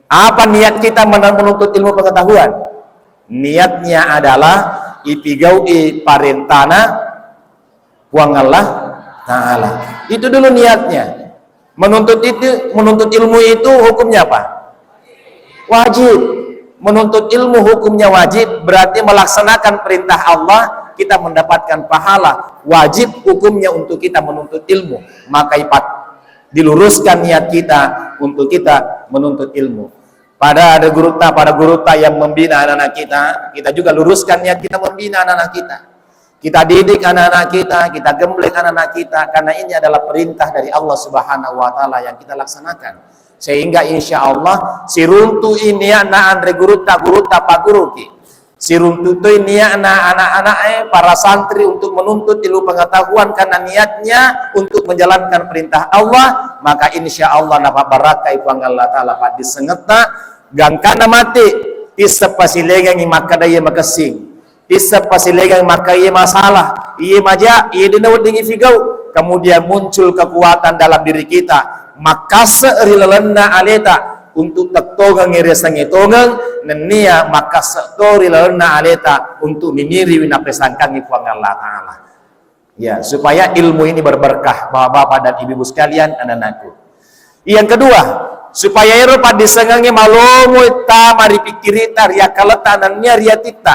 Apa niat kita menuntut ilmu pengetahuan? Niatnya adalah ipigaui parentana puang Allah Ta'ala. Itu dulu niatnya. Menuntut ilmu itu hukumnya apa? Wajib. Menuntut ilmu hukumnya wajib, berarti melaksanakan perintah Allah kita mendapatkan pahala. Wajib hukumnya untuk kita menuntut ilmu. Maka diluruskan niat kita untuk kita menuntut ilmu. Pada guru yang membina anak-anak kita juga luruskan niat kita membina anak-anak kita. Kita didik anak-anak kita gembleng anak-anak kita, karena ini adalah perintah dari Allah Subhanahu wa Ta'ala yang kita laksanakan. Sehingga insya Allah siruntu ini anak andre guruta pak guru ki. Siruntu ini anak-anak para santri untuk menuntut ilmu pengetahuan karena niatnya untuk menjalankan perintah Allah, maka insya Allah napa barakai puang Allah Ta'ala pak disengeta gangkana mati tisap pasilegang makadaya makasing tisap pasilegang makaya masalah iya maja iya dinawad dengan figau, kemudian muncul kekuatan dalam diri kita maka serilelena aleta untuk tektogang ngeresang itongang nenia maka serilelena aleta untuk niniri winapesangkang ipuang Allah Ta'ala. Ya, supaya ilmu ini berberkah bapak-bapak dan ibu-ibu sekalian, anak-anakku. Yang kedua, supaya Eropa disengangi malomo ta mari pikirita ria kaletanannya ria tita.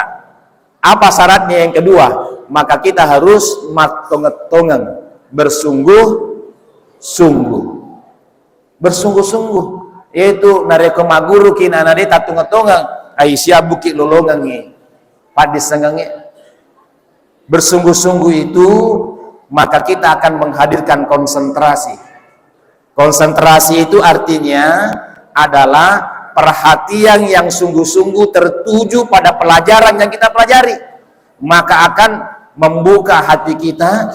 Apa syaratnya yang kedua? Maka kita harus matongetongan bersungguh-sungguh. Bersungguh-sungguh, yaitu nareko maguru kina nade tatungetongan aisyah bukit lolongangi padisengangi. Bersungguh-sungguh itu maka kita akan menghadirkan konsentrasi. Konsentrasi itu artinya adalah perhatian yang sungguh-sungguh tertuju pada pelajaran yang kita pelajari, maka akan membuka hati kita,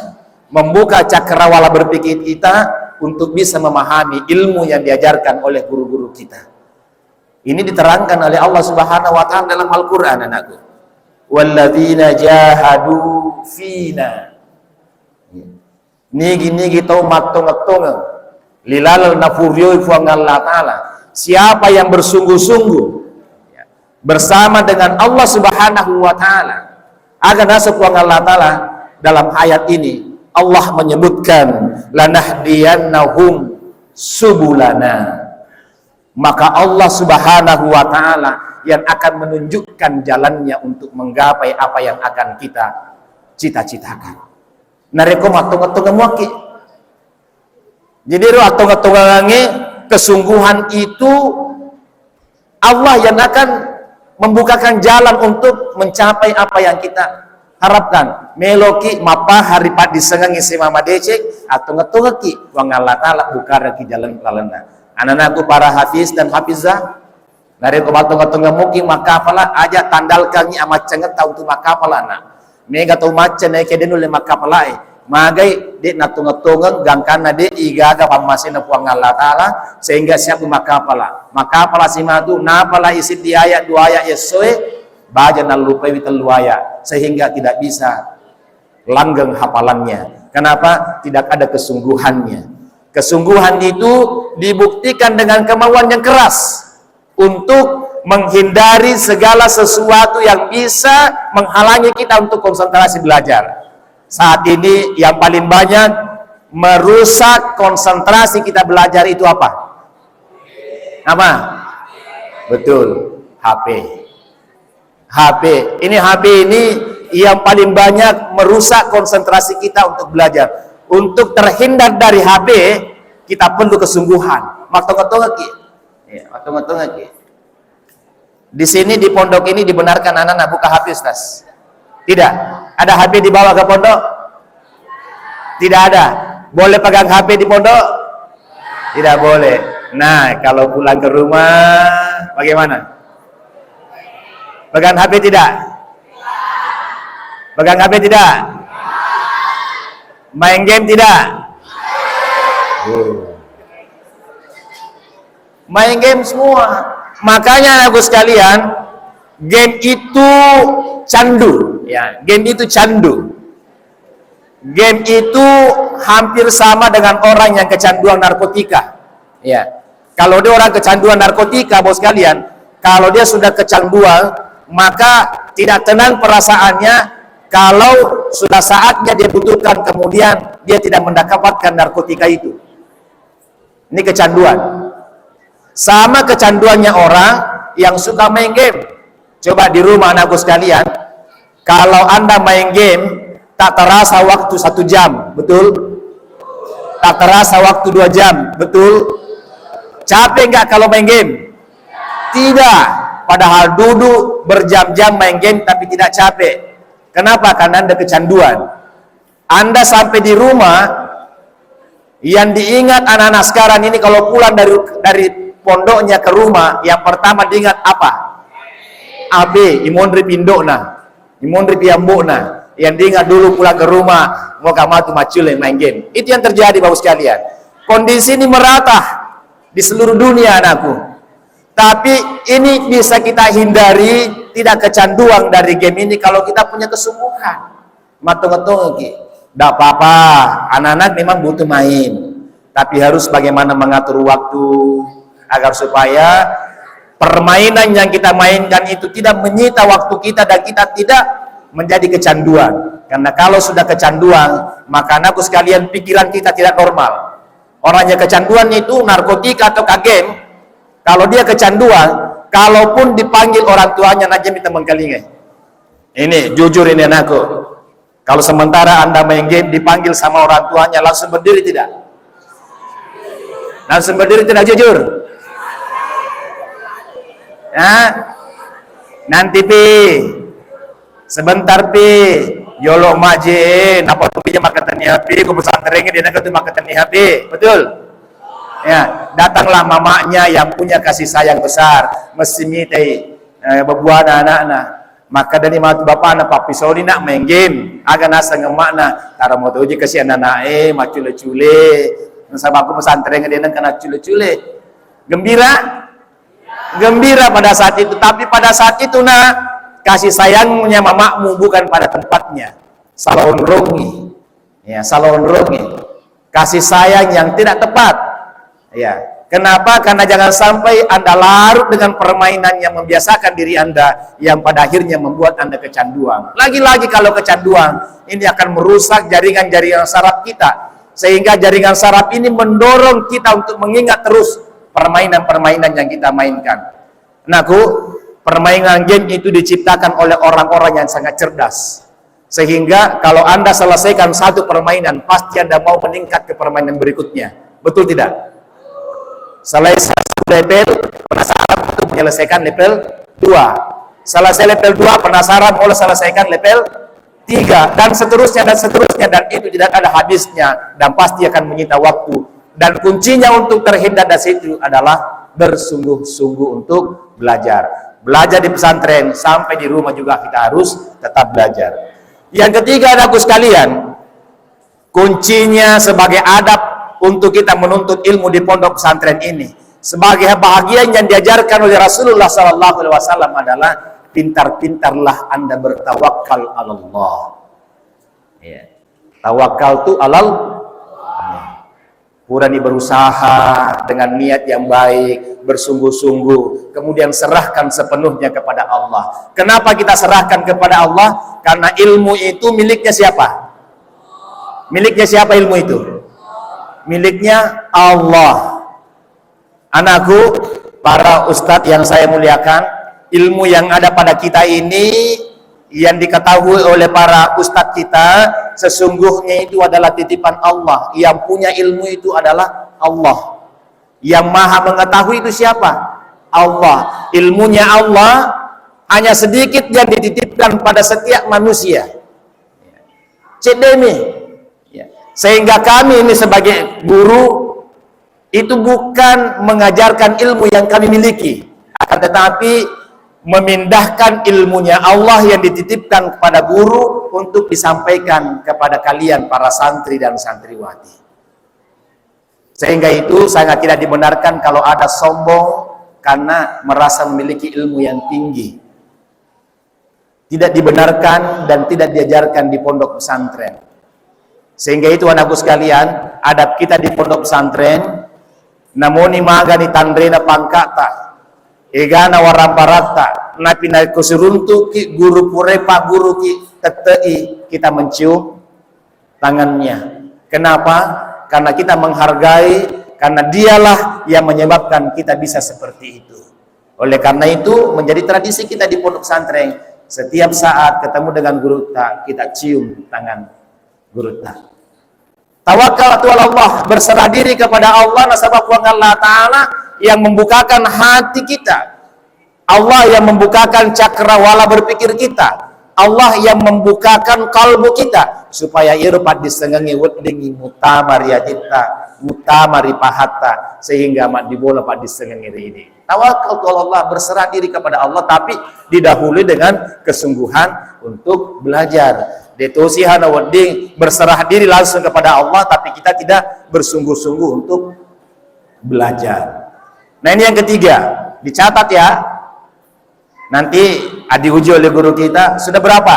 membuka cakrawala berpikir kita untuk bisa memahami ilmu yang diajarkan oleh guru-guru kita. Ini diterangkan oleh Allah Subhanahu wa Ta'ala dalam Al-Qur'an, anakku. Walladzina jahadu fina. Nigi tau matong-matong lilal nafuriyo fuang Allah Ta'ala. Siapa yang bersungguh-sungguh bersama dengan Allah Subhanahu wa Ta'ala agar nasib fuang Allah Ta'ala. Dalam ayat ini Allah menyebutkan lanahdiyannahum subulana, maka Allah Subhanahu wa Ta'ala yang akan menunjukkan jalannya untuk menggapai apa yang akan kita cita-citakan. Nareko matung-matung waki. Jadi atung-atungange kesungguhan itu Allah yang akan membukakan jalan untuk mencapai apa yang kita harapkan. Meloki mapa hari pat disengangi si mama decek atau ngetungaki wang Allah Ta'ala buka ki jalan kalena. Anak-anakku para hafiz dan hafizah dari kebatung-batung muki maka apalah aja tandalkannya amat cenget tahu tu maka apalah anak mega tau macen naik denul maka apalai magai dek natung-tungang gangkana dek igaga pamasin puang Allah Ta'ala sehingga siap maka apalah si madu napalah isi di ayat dua ayat yesoe baca nalupai witeluaya sehingga tidak bisa langgeng hafalannya. Kenapa? Tidak ada kesungguhannya. Kesungguhan itu dibuktikan dengan kemauan yang keras untuk menghindari segala sesuatu yang bisa menghalangi kita untuk konsentrasi belajar. Saat ini yang paling banyak merusak konsentrasi kita belajar itu apa? Apa? Betul, HP. HP ini yang paling banyak merusak konsentrasi kita untuk belajar. Untuk terhindar dari HP, kita perlu kesungguhan. Matong-matong-aki. Ya, matong-matong-aki. Di sini di pondok ini dibenarkan anak-anak buka HP, Ustaz? Tidak. Ada HP dibawa ke pondok? Tidak ada. Boleh pegang HP di pondok? Tidak boleh. Nah, kalau pulang ke rumah bagaimana? Pegang HP tidak? Pegang HP tidak? Main game tidak? Main game semua. Makanya aku sekalian, game itu candu, ya. Game itu candu. Game itu hampir sama dengan orang yang kecanduan narkotika. Ya. Kalau dia orang kecanduan narkotika, bos kalian, kalau dia sudah kecanduan, maka tidak tenang perasaannya kalau sudah saatnya dia butuhkan, kemudian dia tidak mendapatkan narkotika itu. Ini kecanduan. Sama kecanduannya orang yang suka main game. Coba di rumah anakku sekalian, kalau Anda main game, tak terasa waktu 1 jam, betul? Tak terasa waktu 2 jam, betul? Capek nggak kalau main game? Tidak. Padahal duduk berjam-jam main game tapi tidak capek. Kenapa? Karena Anda kecanduan. Anda sampai di rumah, yang diingat anak-anak sekarang ini kalau pulang dari pondoknya ke rumah, yang pertama diingat apa? AB, imondri pindokna, imondri piambokna. Yang diingat dulu pulang ke rumah, mau kamatu macule main game. Itu yang terjadi Bapak sekalian. Kondisi ini merata di seluruh dunia anakku. Tapi ini bisa kita hindari, tidak kecanduan dari game ini kalau kita punya kesungguhan. Matung-matung iki. Tidak apa-apa, anak-anak memang butuh main. Tapi harus bagaimana mengatur waktu agar supaya permainan yang kita mainkan itu tidak menyita waktu kita dan kita tidak menjadi kecanduan. Karena kalau sudah kecanduan, maka anakku sekalian pikiran kita tidak normal. Orangnya kecanduan itu narkotika atau game, kalau dia kecanduan, kalaupun dipanggil orang tuanya najam minta mengkalingai. Ini jujur ini anakku. Kalau sementara Anda main game dipanggil sama orang tuanya langsung berdiri tidak? Langsung berdiri tidak jujur? Ya. Nanti pi. Sebentar pi. Yolo maje, napa tu pinjam makatan ni hapi, ku pesantren dia nak tu makatan ni hapi, betul? Ya, datanglah mamanya yang punya kasih sayang besar, mesti mitai bebuana anak-anak. Maka dari matu bapa anak papi sorry nak main game, agak nasa ngemakna, tara mau uji kasihan anak macule-cule, sama aku pesantren dia nak kena cule-cule. Gembira? Gembira pada saat itu, tapi pada saat itu nak kasih sayangnya mamamu bukan pada tempatnya. Salon rongi. Ya, salon rongi. Kasih sayang yang tidak tepat. Ya. Kenapa? Karena jangan sampai Anda larut dengan permainan yang membiasakan diri Anda yang pada akhirnya membuat Anda kecanduan. Lagi-lagi kalau kecanduan, ini akan merusak jaringan-jaringan saraf kita. Sehingga jaringan saraf ini mendorong kita untuk mengingat terus permainan-permainan yang kita mainkan. Anakku, permainan game itu diciptakan oleh orang-orang yang sangat cerdas. Sehingga kalau Anda selesaikan satu permainan, pasti Anda mau meningkat ke permainan berikutnya. Betul tidak? Selesai level, penasaran untuk menyelesaikan level 2. Selesai level 2, penasaran mau selesaikan level 3. Dan seterusnya, dan itu tidak ada habisnya. Dan pasti akan menyita waktu. Dan kuncinya untuk terhindar dari situ adalah bersungguh-sungguh untuk belajar. Belajar di pesantren, sampai di rumah juga kita harus tetap belajar. Yang ketiga, anakku sekalian, kuncinya sebagai adab untuk kita menuntut ilmu di pondok pesantren ini, sebagai bahagian yang diajarkan oleh Rasulullah SAW adalah pintar-pintarlah Anda bertawakal Allah. Ya. Tawakal tu alal. Purani berusaha dengan niat yang baik, bersungguh-sungguh, kemudian serahkan sepenuhnya kepada Allah. Kenapa kita serahkan kepada Allah? Karena ilmu itu miliknya siapa? Miliknya siapa ilmu itu? Miliknya Allah. Anakku, para ustadz yang saya muliakan, ilmu yang ada pada kita ini, yang diketahui oleh para ustadz kita, sesungguhnya itu adalah titipan Allah. Yang punya ilmu itu adalah Allah. Yang maha mengetahui itu siapa? Allah. Ilmunya Allah hanya sedikit yang dititipkan pada setiap manusia. Cedemi. Sehingga kami ini sebagai guru itu bukan mengajarkan ilmu yang kami miliki, akan tetapi memindahkan ilmunya Allah yang dititipkan kepada guru untuk disampaikan kepada kalian para santri dan santriwati. Sehingga itu sangat tidak dibenarkan kalau ada sombong karena merasa memiliki ilmu yang tinggi. tidak dibenarkan dan tidak diajarkan di pondok pesantren. Sehingga itu anakku sekalian, adab kita di pondok pesantren, namoni magani tandrena pangkata, egana waramparata, napi naik kusuruntu ki guru purepa guru ki tetei, kita mencium tangannya. Kenapa? Karena kita menghargai, karena dialah yang menyebabkan kita bisa seperti itu. Oleh karena itu menjadi tradisi kita di pondok pesantren, setiap saat ketemu dengan guru ta, kita cium tangan guru ta. Tawakal ala Allah, berserah diri kepada Allah, nasabah Allah Ta'ala yang membukakan hati kita, Allah yang membukakan cakrawala berpikir kita, Allah yang membukakan kalbu kita, supaya irpat disengengi wedingi mutamari adita, mutamari pahata, sehingga mat dibola pak disengengi ini. Tawakal ala Allah, berserah diri kepada Allah, tapi didahului dengan kesungguhan untuk belajar. Detosihana weding, berserah diri langsung kepada Allah, tapi kita tidak bersungguh-sungguh untuk belajar. Nah ini yang ketiga, dicatat ya. Nanti diuji oleh guru kita. Sudah berapa?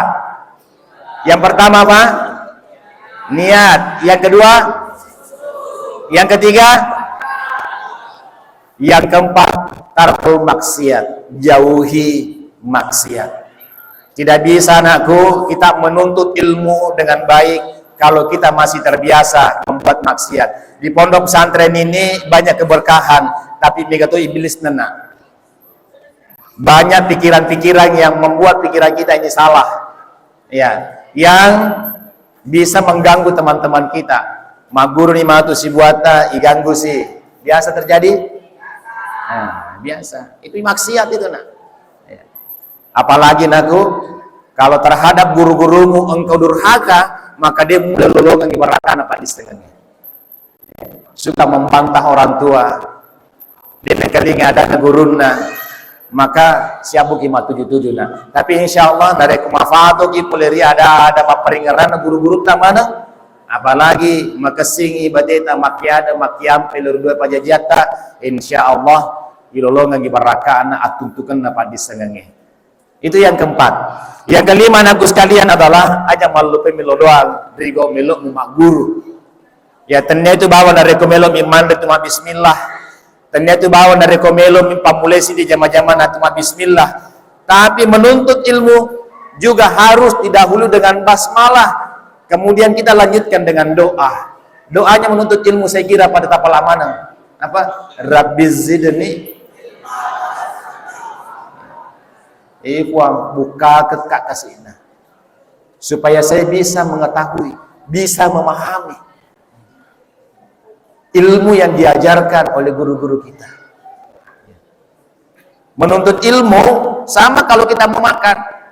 Yang pertama apa? Niat. Yang kedua? Yang ketiga? Yang keempat, tarkul maksiat, jauhi maksiat. Tidak bisa anakku kita menuntut ilmu dengan baik kalau kita masih terbiasa membuat maksiat. Di pondok pesantren ini banyak keberkahan, tapi begitu iblis nena. Banyak pikiran-pikiran yang membuat pikiran kita ini salah. Ya, yang bisa mengganggu teman-teman kita. Maguru ni matu si buata iganggu si. Biasa terjadi? Nah, biasa. Itu maksiat itu nak. Ya. Apalagi naku, kalau terhadap guru-gurumu engkau durhaka, maka dia mulai lolongan ibaratkan apa di setengahnya. Suka membantah orang tua. Dia kelinga ada guruna, maka siapu kima 77 nah. Tapi insya Allah dari kumafato ki poleri ada paperingaran guru-guru tamana. Apalagi makesingi badeta makiada makiam pelur dua pajajata, insya Allah ilolongan ibarakaan atuntukan dapat disengenge. Itu yang keempat. Yang kelima anakku sekalian adalah aja malu pemilo doang rigo melo mimak guru. Ya ternyata itu bawa dari komelo miman itu bismillah. Ternyata itu bawa dari komelo mipamulesi di zaman-zaman atau bismillah. Tapi menuntut ilmu juga harus didahulu dengan basmalah. Kemudian kita lanjutkan dengan doa. Doanya menuntut ilmu saya kira pada tapal amanah. Apa? Rabbiz zidni. Ikhwan buka kekak kasihna. Supaya saya bisa mengetahui, bisa memahami ilmu yang diajarkan oleh guru-guru kita. Menuntut ilmu sama kalau kita memakan.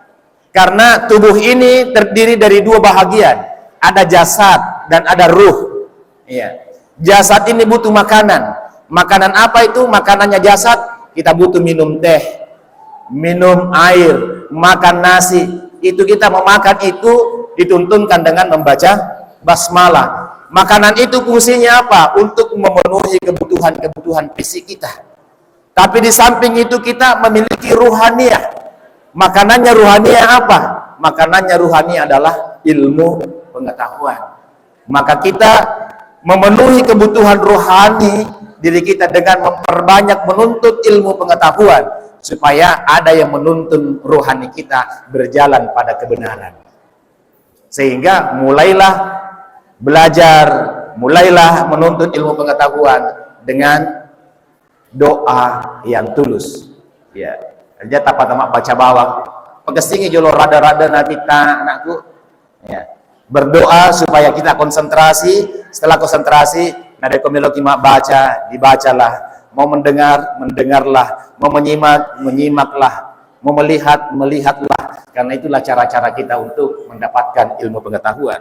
Karena tubuh ini terdiri dari dua bahagian. Ada jasad dan ada ruh. Ya. Jasad ini butuh makanan. Makanan apa itu? Makanannya jasad. Kita butuh minum teh, minum air, makan nasi. Itu kita memakan itu dituntunkan dengan membaca basmalah. Makanan itu fungsinya apa? Untuk memenuhi kebutuhan-kebutuhan fisik kita. Tapi di samping itu kita memiliki ruhaniyah. Makanannya ruhaniyah apa? Makanannya ruhaniyah adalah ilmu pengetahuan. Maka kita memenuhi kebutuhan rohani diri kita dengan memperbanyak menuntut ilmu pengetahuan, supaya ada yang menuntun rohani kita berjalan pada kebenaran. Sehingga mulailah belajar, mulailah menuntut ilmu pengetahuan dengan doa yang tulus. Ya, kerja tapak-tapak baca bawang, pegesingi jolo rada-rada nabita anakku. Ya, berdoa supaya kita konsentrasi. Setelah konsentrasi, nade komelo kima baca, dibacalah. Mau mendengar, mendengarlah. Mau menyimak, menyimaklah. Mau melihat, melihatlah. Karena itulah cara-cara kita untuk mendapatkan ilmu pengetahuan.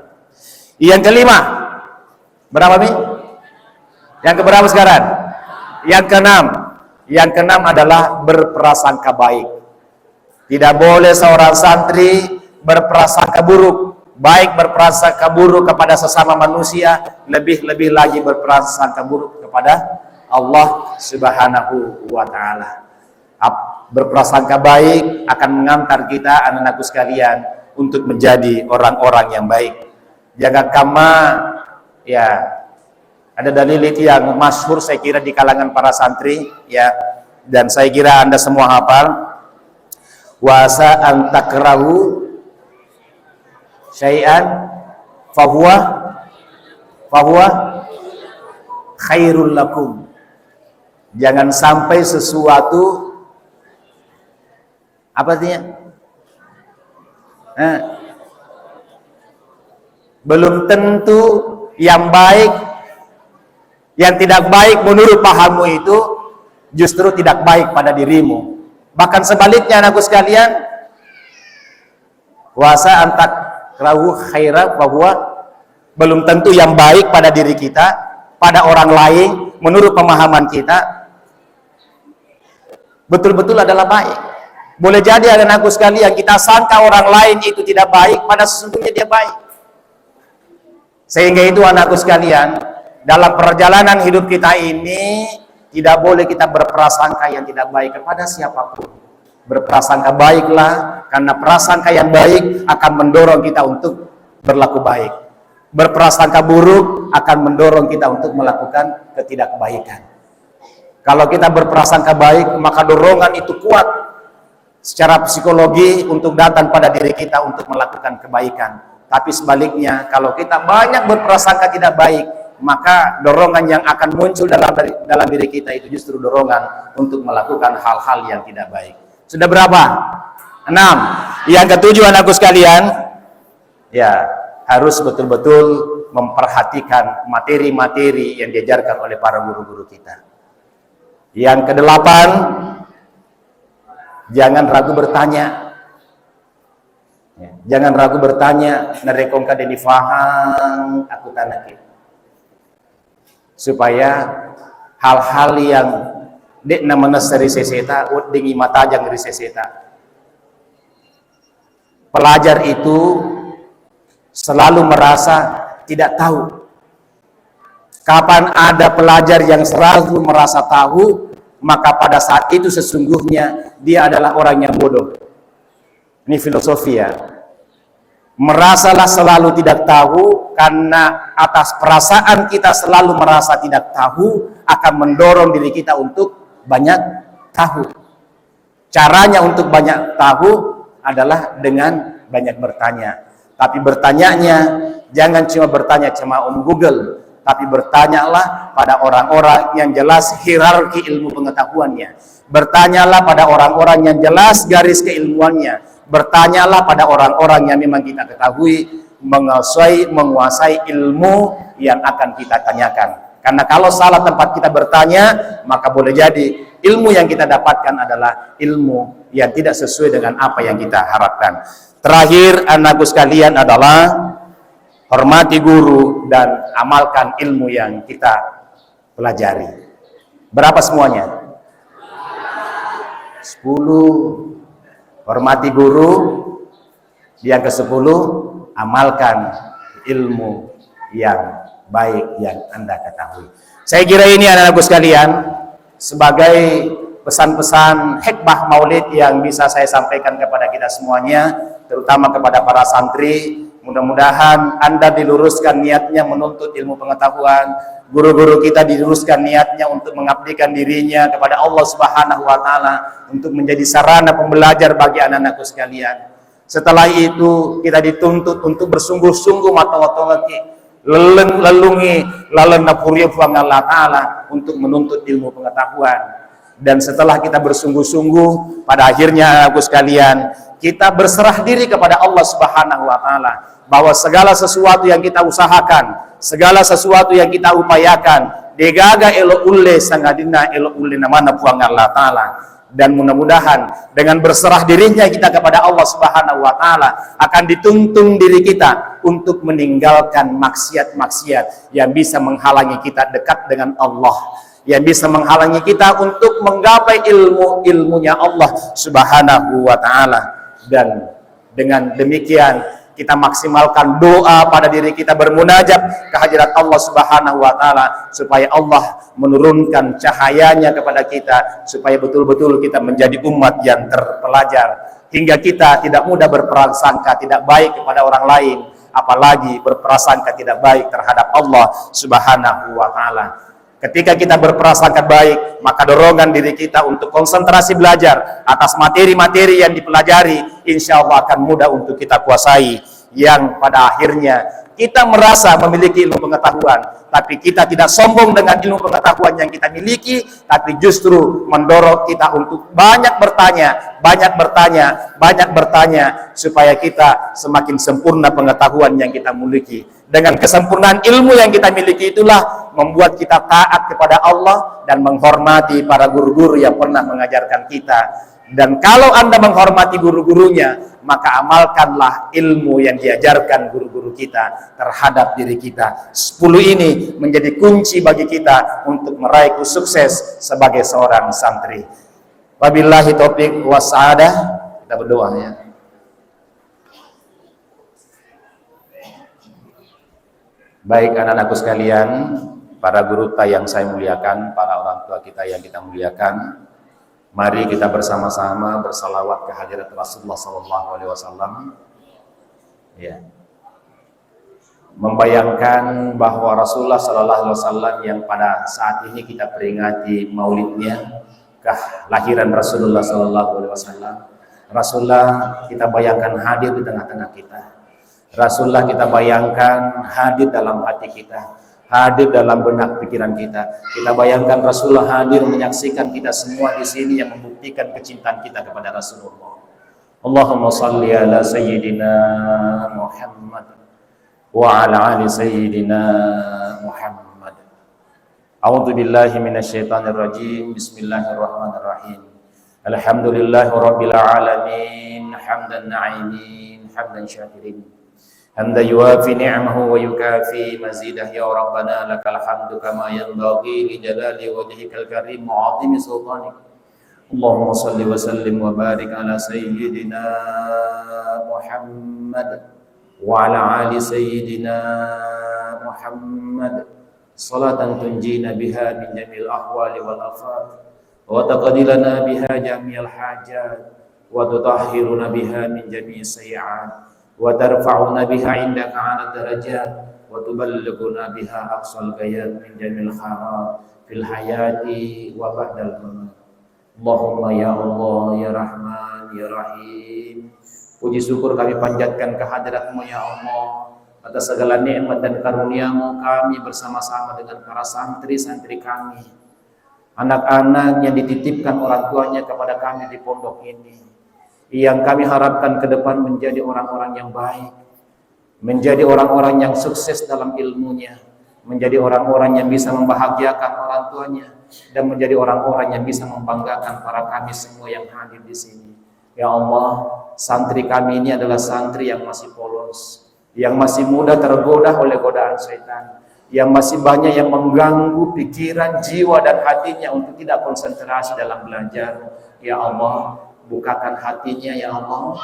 Yang kelima, berapa Mi? Yang keberapa sekarang? Yang keenam. Yang keenam adalah berprasangka baik. Tidak boleh seorang santri berprasangka buruk. Baik berprasangka buruk kepada sesama manusia, lebih-lebih lagi berprasangka buruk kepada Allah Subhanahu wa Ta'ala. berprasangka baik akan mengantar kita anak-anakku sekalian untuk menjadi orang-orang yang baik. Jangan kama ya, ada dalil itu yang masyhur saya kira di kalangan para santri ya, dan saya kira Anda semua hafal. Wasa an takrahu syai'an fahuwa khairul lakum. Jangan sampai sesuatu apa artinya? Belum tentu yang baik, yang tidak baik menurut pahammu itu justru tidak baik pada dirimu. Bahkan sebaliknya anakku sekalian, wasa antak rahu khaira bahwa belum tentu yang baik pada diri kita, pada orang lain menurut pemahaman kita betul-betul adalah baik. Boleh jadi anakku sekalian kita sangka orang lain itu tidak baik, pada sesungguhnya dia baik. Sehingga itu anakku sekalian, dalam perjalanan hidup kita ini tidak boleh kita berprasangka yang tidak baik kepada siapapun. Berprasangka baiklah, karena prasangka yang baik akan mendorong kita untuk berlaku baik. Berprasangka buruk akan mendorong kita untuk melakukan ketidakbaikan. Kalau kita berprasangka baik, maka dorongan itu kuat secara psikologi untuk datang pada diri kita untuk melakukan kebaikan. Tapi sebaliknya, kalau kita banyak berprasangka tidak baik, maka dorongan yang akan muncul dalam diri kita itu justru dorongan untuk melakukan hal-hal yang tidak baik. Sudah berapa? 6. Yang ketujuh anakku sekalian, ya harus betul-betul memperhatikan materi-materi yang diajarkan oleh para guru-guru kita. Yang kedelapan, jangan ragu bertanya. Ya, jangan ragu bertanya, narekongka deni faham aku tanaki. Supaya hal-hal yang dek namanya seri seseta, udingi matajang dari seseta. Pelajar itu selalu merasa tidak tahu. Kapan ada pelajar yang selalu merasa tahu, maka pada saat itu sesungguhnya dia adalah orang yang bodoh. Ini filosofi ya. Merasalah selalu tidak tahu, karena atas perasaan kita selalu merasa tidak tahu akan mendorong diri kita untuk banyak tahu. Caranya untuk banyak tahu adalah dengan banyak bertanya. Tapi bertanyanya jangan cuma bertanya cuma Google, tapi bertanyalah pada orang-orang yang jelas hierarki ilmu pengetahuannya. Bertanyalah pada orang-orang yang jelas garis keilmuannya. Bertanyalah pada orang-orang yang memang kita ketahui menguasai ilmu yang akan kita tanyakan. Karena kalau salah tempat kita bertanya, maka boleh jadi ilmu yang kita dapatkan adalah ilmu yang tidak sesuai dengan apa yang kita harapkan. Terakhir anakku sekalian adalah hormati guru dan amalkan ilmu yang kita pelajari. Berapa semuanya? 10. Hormati guru. Yang ke-10, amalkan ilmu yang baik yang Anda ketahui. Saya kira ini anak-anakku sekalian sebagai pesan-pesan hikmah maulid yang bisa saya sampaikan kepada kita semuanya, terutama kepada para santri. Mudah-mudahan Anda diluruskan niatnya menuntut ilmu pengetahuan, guru-guru kita diluruskan niatnya untuk mengabdikan dirinya kepada Allah Subhanahu wa taala, untuk menjadi sarana pembelajar bagi anak-anakku sekalian. Setelah itu kita dituntut untuk bersungguh-sungguh matawatolaki lelungi lalana puriya fuang Allah taala untuk menuntut ilmu pengetahuan. Dan setelah kita bersungguh-sungguh, pada akhirnya anakku sekalian, kita berserah diri kepada Allah Subhanahu wa taala, bahwa segala sesuatu yang kita usahakan, segala sesuatu yang kita upayakan, degaga elo ulle sangadina elo ulle namana fuang Allah taala. Dan mudah-mudahan dengan berserah dirinya kita kepada Allah Subhanahu wa taala akan dituntun diri kita untuk meninggalkan maksiat-maksiat yang bisa menghalangi kita dekat dengan Allah, yang bisa menghalangi kita untuk menggapai ilmunya Allah Subhanahu wa taala. Dan dengan demikian kita maksimalkan doa pada diri kita, bermunajat ke hadirat Allah Subhanahu wa taala supaya Allah menurunkan cahayanya kepada kita, supaya betul-betul kita menjadi umat yang terpelajar, hingga kita tidak mudah berprasangka tidak baik kepada orang lain, apalagi berprasangka tidak baik terhadap Allah Subhanahu wa taala. Ketika kita berprasangka baik, maka dorongan diri kita untuk konsentrasi belajar atas materi-materi yang dipelajari, insya Allah akan mudah untuk kita kuasai, yang pada akhirnya kita merasa memiliki ilmu pengetahuan, tapi kita tidak sombong dengan ilmu pengetahuan yang kita miliki, tapi justru mendorong kita untuk banyak bertanya, supaya kita semakin sempurna pengetahuan yang kita miliki. Dengan kesempurnaan ilmu yang kita miliki itulah membuat kita taat kepada Allah dan menghormati para guru-guru yang pernah mengajarkan kita. Dan kalau Anda menghormati guru-gurunya, maka amalkanlah ilmu yang diajarkan guru-guru kita terhadap diri kita. 10 ini menjadi kunci bagi kita untuk meraih sukses sebagai seorang santri. Wabillahi taufiq wassadah. Kita berdoa ya. Baik anak-anakku sekalian, para guru yang saya muliakan, para orang tua kita yang kita muliakan, mari kita bersama-sama bersalawat ke hadirat Rasulullah SAW. Ya. Membayangkan bahwa Rasulullah SAW yang pada saat ini kita peringati maulidnya, kelahiran Rasulullah SAW. Rasulullah kita bayangkan hadir di tengah-tengah kita. Rasulullah kita bayangkan hadir dalam hati kita, hadir dalam benak pikiran kita. Kita bayangkan Rasulullah hadir menyaksikan kita semua di sini yang membuktikan kecintaan kita kepada Rasulullah. Allahumma salli ala sayyidina Muhammad wa ala ali sayyidina Muhammad. A'udzu billahi minasyaitonir rajim. Bismillahirrahmanirrahim. Alhamdulillahirabbil alamin, hamdan na'imin, hamdan syakirin. Hamda yuwafi ni'amahu wa yukafi mazidah ya Rabbana lakal hamdu kama yanbaghi li jalali wajhikal karim wa 'azimi sultanik. Allahumma salli wa sallim wa barik ala sayyidina Muhammad wa ala ali sayyidina Muhammad salatan tunjina biha min jamil ahwali wal afat wa taqdilana biha jami'al hajat wa tutahhiruna biha min jami'is sayyi'at wa tarfa'una biha indaka 'ala darajat wa tuballighuna biha aqsal ghayat min jamil khairat fil hayati wa ba'dal mamat. Allahumma ya Allah ya Rahman ya Rahim. Puji syukur kami panjatkan kehadirat-Mu ya Allah atas segala nikmat dan karunia-Mu. Kami bersama-sama dengan para santri-santri kami, anak-anak yang dititipkan orang tuanya kepada kami di pondok ini, yang kami harapkan ke depan menjadi orang-orang yang baik, menjadi orang-orang yang sukses dalam ilmunya, menjadi orang-orang yang bisa membahagiakan orang tuanya, dan menjadi orang-orang yang bisa membanggakan para kami semua yang hadir di sini. Ya Allah, santri kami ini adalah santri yang masih polos, yang masih mudah tergoda oleh godaan syaitan, yang masih banyak yang mengganggu pikiran, jiwa, dan hatinya untuk tidak konsentrasi dalam belajar. Ya Allah, bukakan hatinya ya Allah,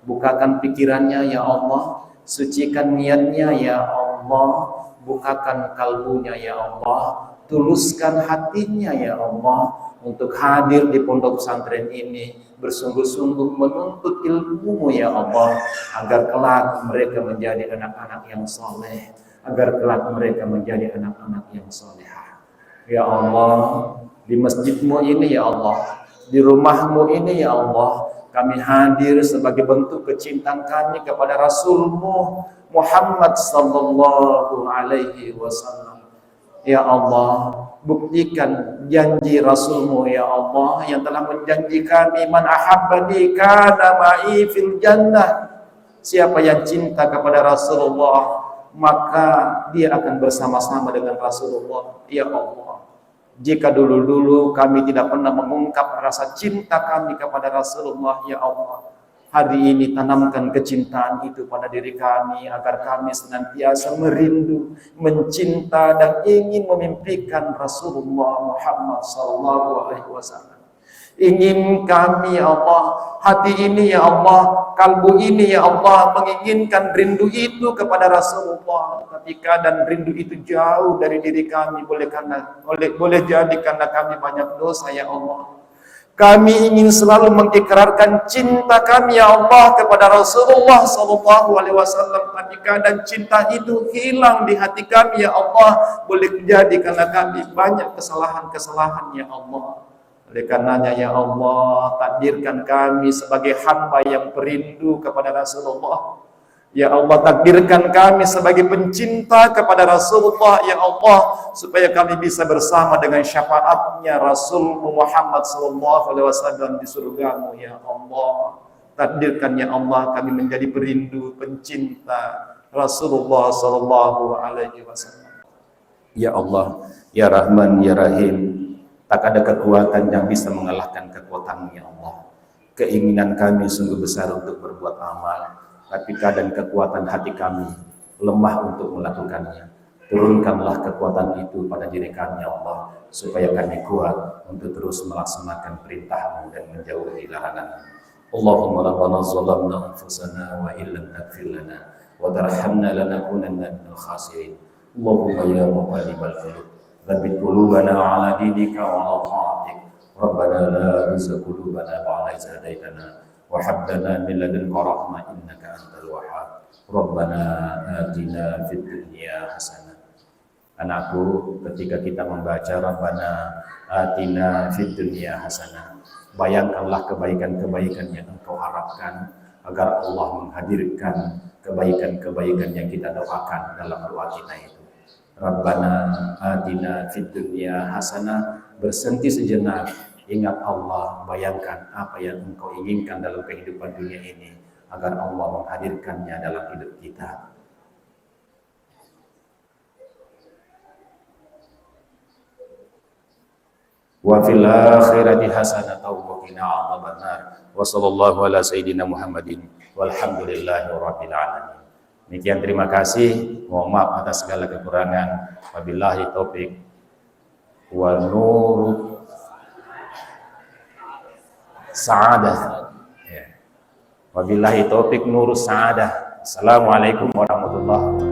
bukakan pikirannya ya Allah, sucikan niatnya ya Allah, bukakan kalbunya ya Allah, tuluskan hatinya ya Allah untuk hadir di pondok pesantren ini, bersungguh-sungguh menuntut ilmu-Mu ya Allah, agar kelak mereka menjadi anak-anak yang soleh, agar kelak mereka menjadi anak-anak yang solehah. Ya Allah, di masjid-Mu ini ya Allah, di rumah-Mu ini ya Allah, kami hadir sebagai bentuk kecintaan kami kepada Rasul-Mu Muhammad sallallahu alaihi wasallam. Ya Allah, buktikan janji Rasul-Mu ya Allah yang telah menjanji kami, man ahabbani kana ma'i fil jannah. Siapa yang cinta kepada Rasulullah, maka dia akan bersama-sama dengan Rasulullah. Ya Allah, jika dulu-dulu kami tidak pernah mengungkap rasa cinta kami kepada Rasulullah, ya Allah, hari ini tanamkan kecintaan itu pada diri kami, agar kami senantiasa merindu, mencinta, dan ingin memimpikan Rasulullah Muhammad SAW. Ingin kami ya Allah, hati ini ya Allah, kalbu ini ya Allah menginginkan rindu itu kepada Rasulullah. Tapi keadaan rindu itu jauh dari diri kami, boleh jadi karena kami banyak dosa ya Allah. Kami ingin selalu mengikrarkan cinta kami ya Allah kepada Rasulullah sallallahu alaihi wasallam. Tapi keadaan cinta itu hilang di hati kami ya Allah, boleh jadi karena kami banyak kesalahan-kesalahan ya Allah. Oleh karenanya ya Allah, takdirkan kami sebagai hamba yang perindu kepada Rasulullah. Ya Allah, takdirkan kami sebagai pencinta kepada Rasulullah ya Allah, supaya kami bisa bersama dengan syafaatnya Rasul Muhammad sallallahu alaihi wasallam di surgamu ya Allah. Takdirkan ya Allah kami menjadi perindu, pencinta Rasulullah sallallahu alaihi wasallam. Ya Allah, ya Rahman, ya Rahim, tak ada kekuatan yang bisa mengalahkan kekuatan-Mu ya Allah. Keinginan kami sungguh besar untuk berbuat amal, tapi keadaan kekuatan hati kami lemah untuk melakukannya. Turunkanlah kekuatan itu pada diri kami ya Allah, supaya kami kuat untuk terus melaksanakan perintah-Mu dan menjauhi larangan-Mu. Allahumma rabbana zalamna anfusana wa illam taghfir lana wa tarhamna lanakunanna minal khasirin. Allahumma ya muqallibal qulub tsabbit qulubana ala dinika wa ala ta'atik. Rabbana la tuzigh qulubana ba'da idh hadaytana wa hab lana min ladunka rahmah innaka antal wahhab. Rabbana atina fid dunya hasanah. Anakku, ketika kita membaca Rabbana atina fid dunya hasanah, bayangkanlah kebaikan-kebaikan yang engkau harapkan agar Allah menghadirkan kebaikan-kebaikan yang kita doakan dalam doa kita itu. Rabbana atina fid dunya hasanah, berhenti sejenak, ingat Allah, bayangkan apa yang engkau inginkan dalam kehidupan dunia ini agar Allah menghadirkannya dalam hidup kita. Wa fil akhirati hasanatan wa qina adzabannar. Wa sallallahu ala sayyidina Muhammadin walhamdulillahi rabbil alamin. Demikian, terima kasih. Mohon maaf atas segala kekurangan. Wabillahi taufik wa nur sa'adah. Wabillahi taufik nur sa'adah. Assalamualaikum warahmatullahi wabarakatuh.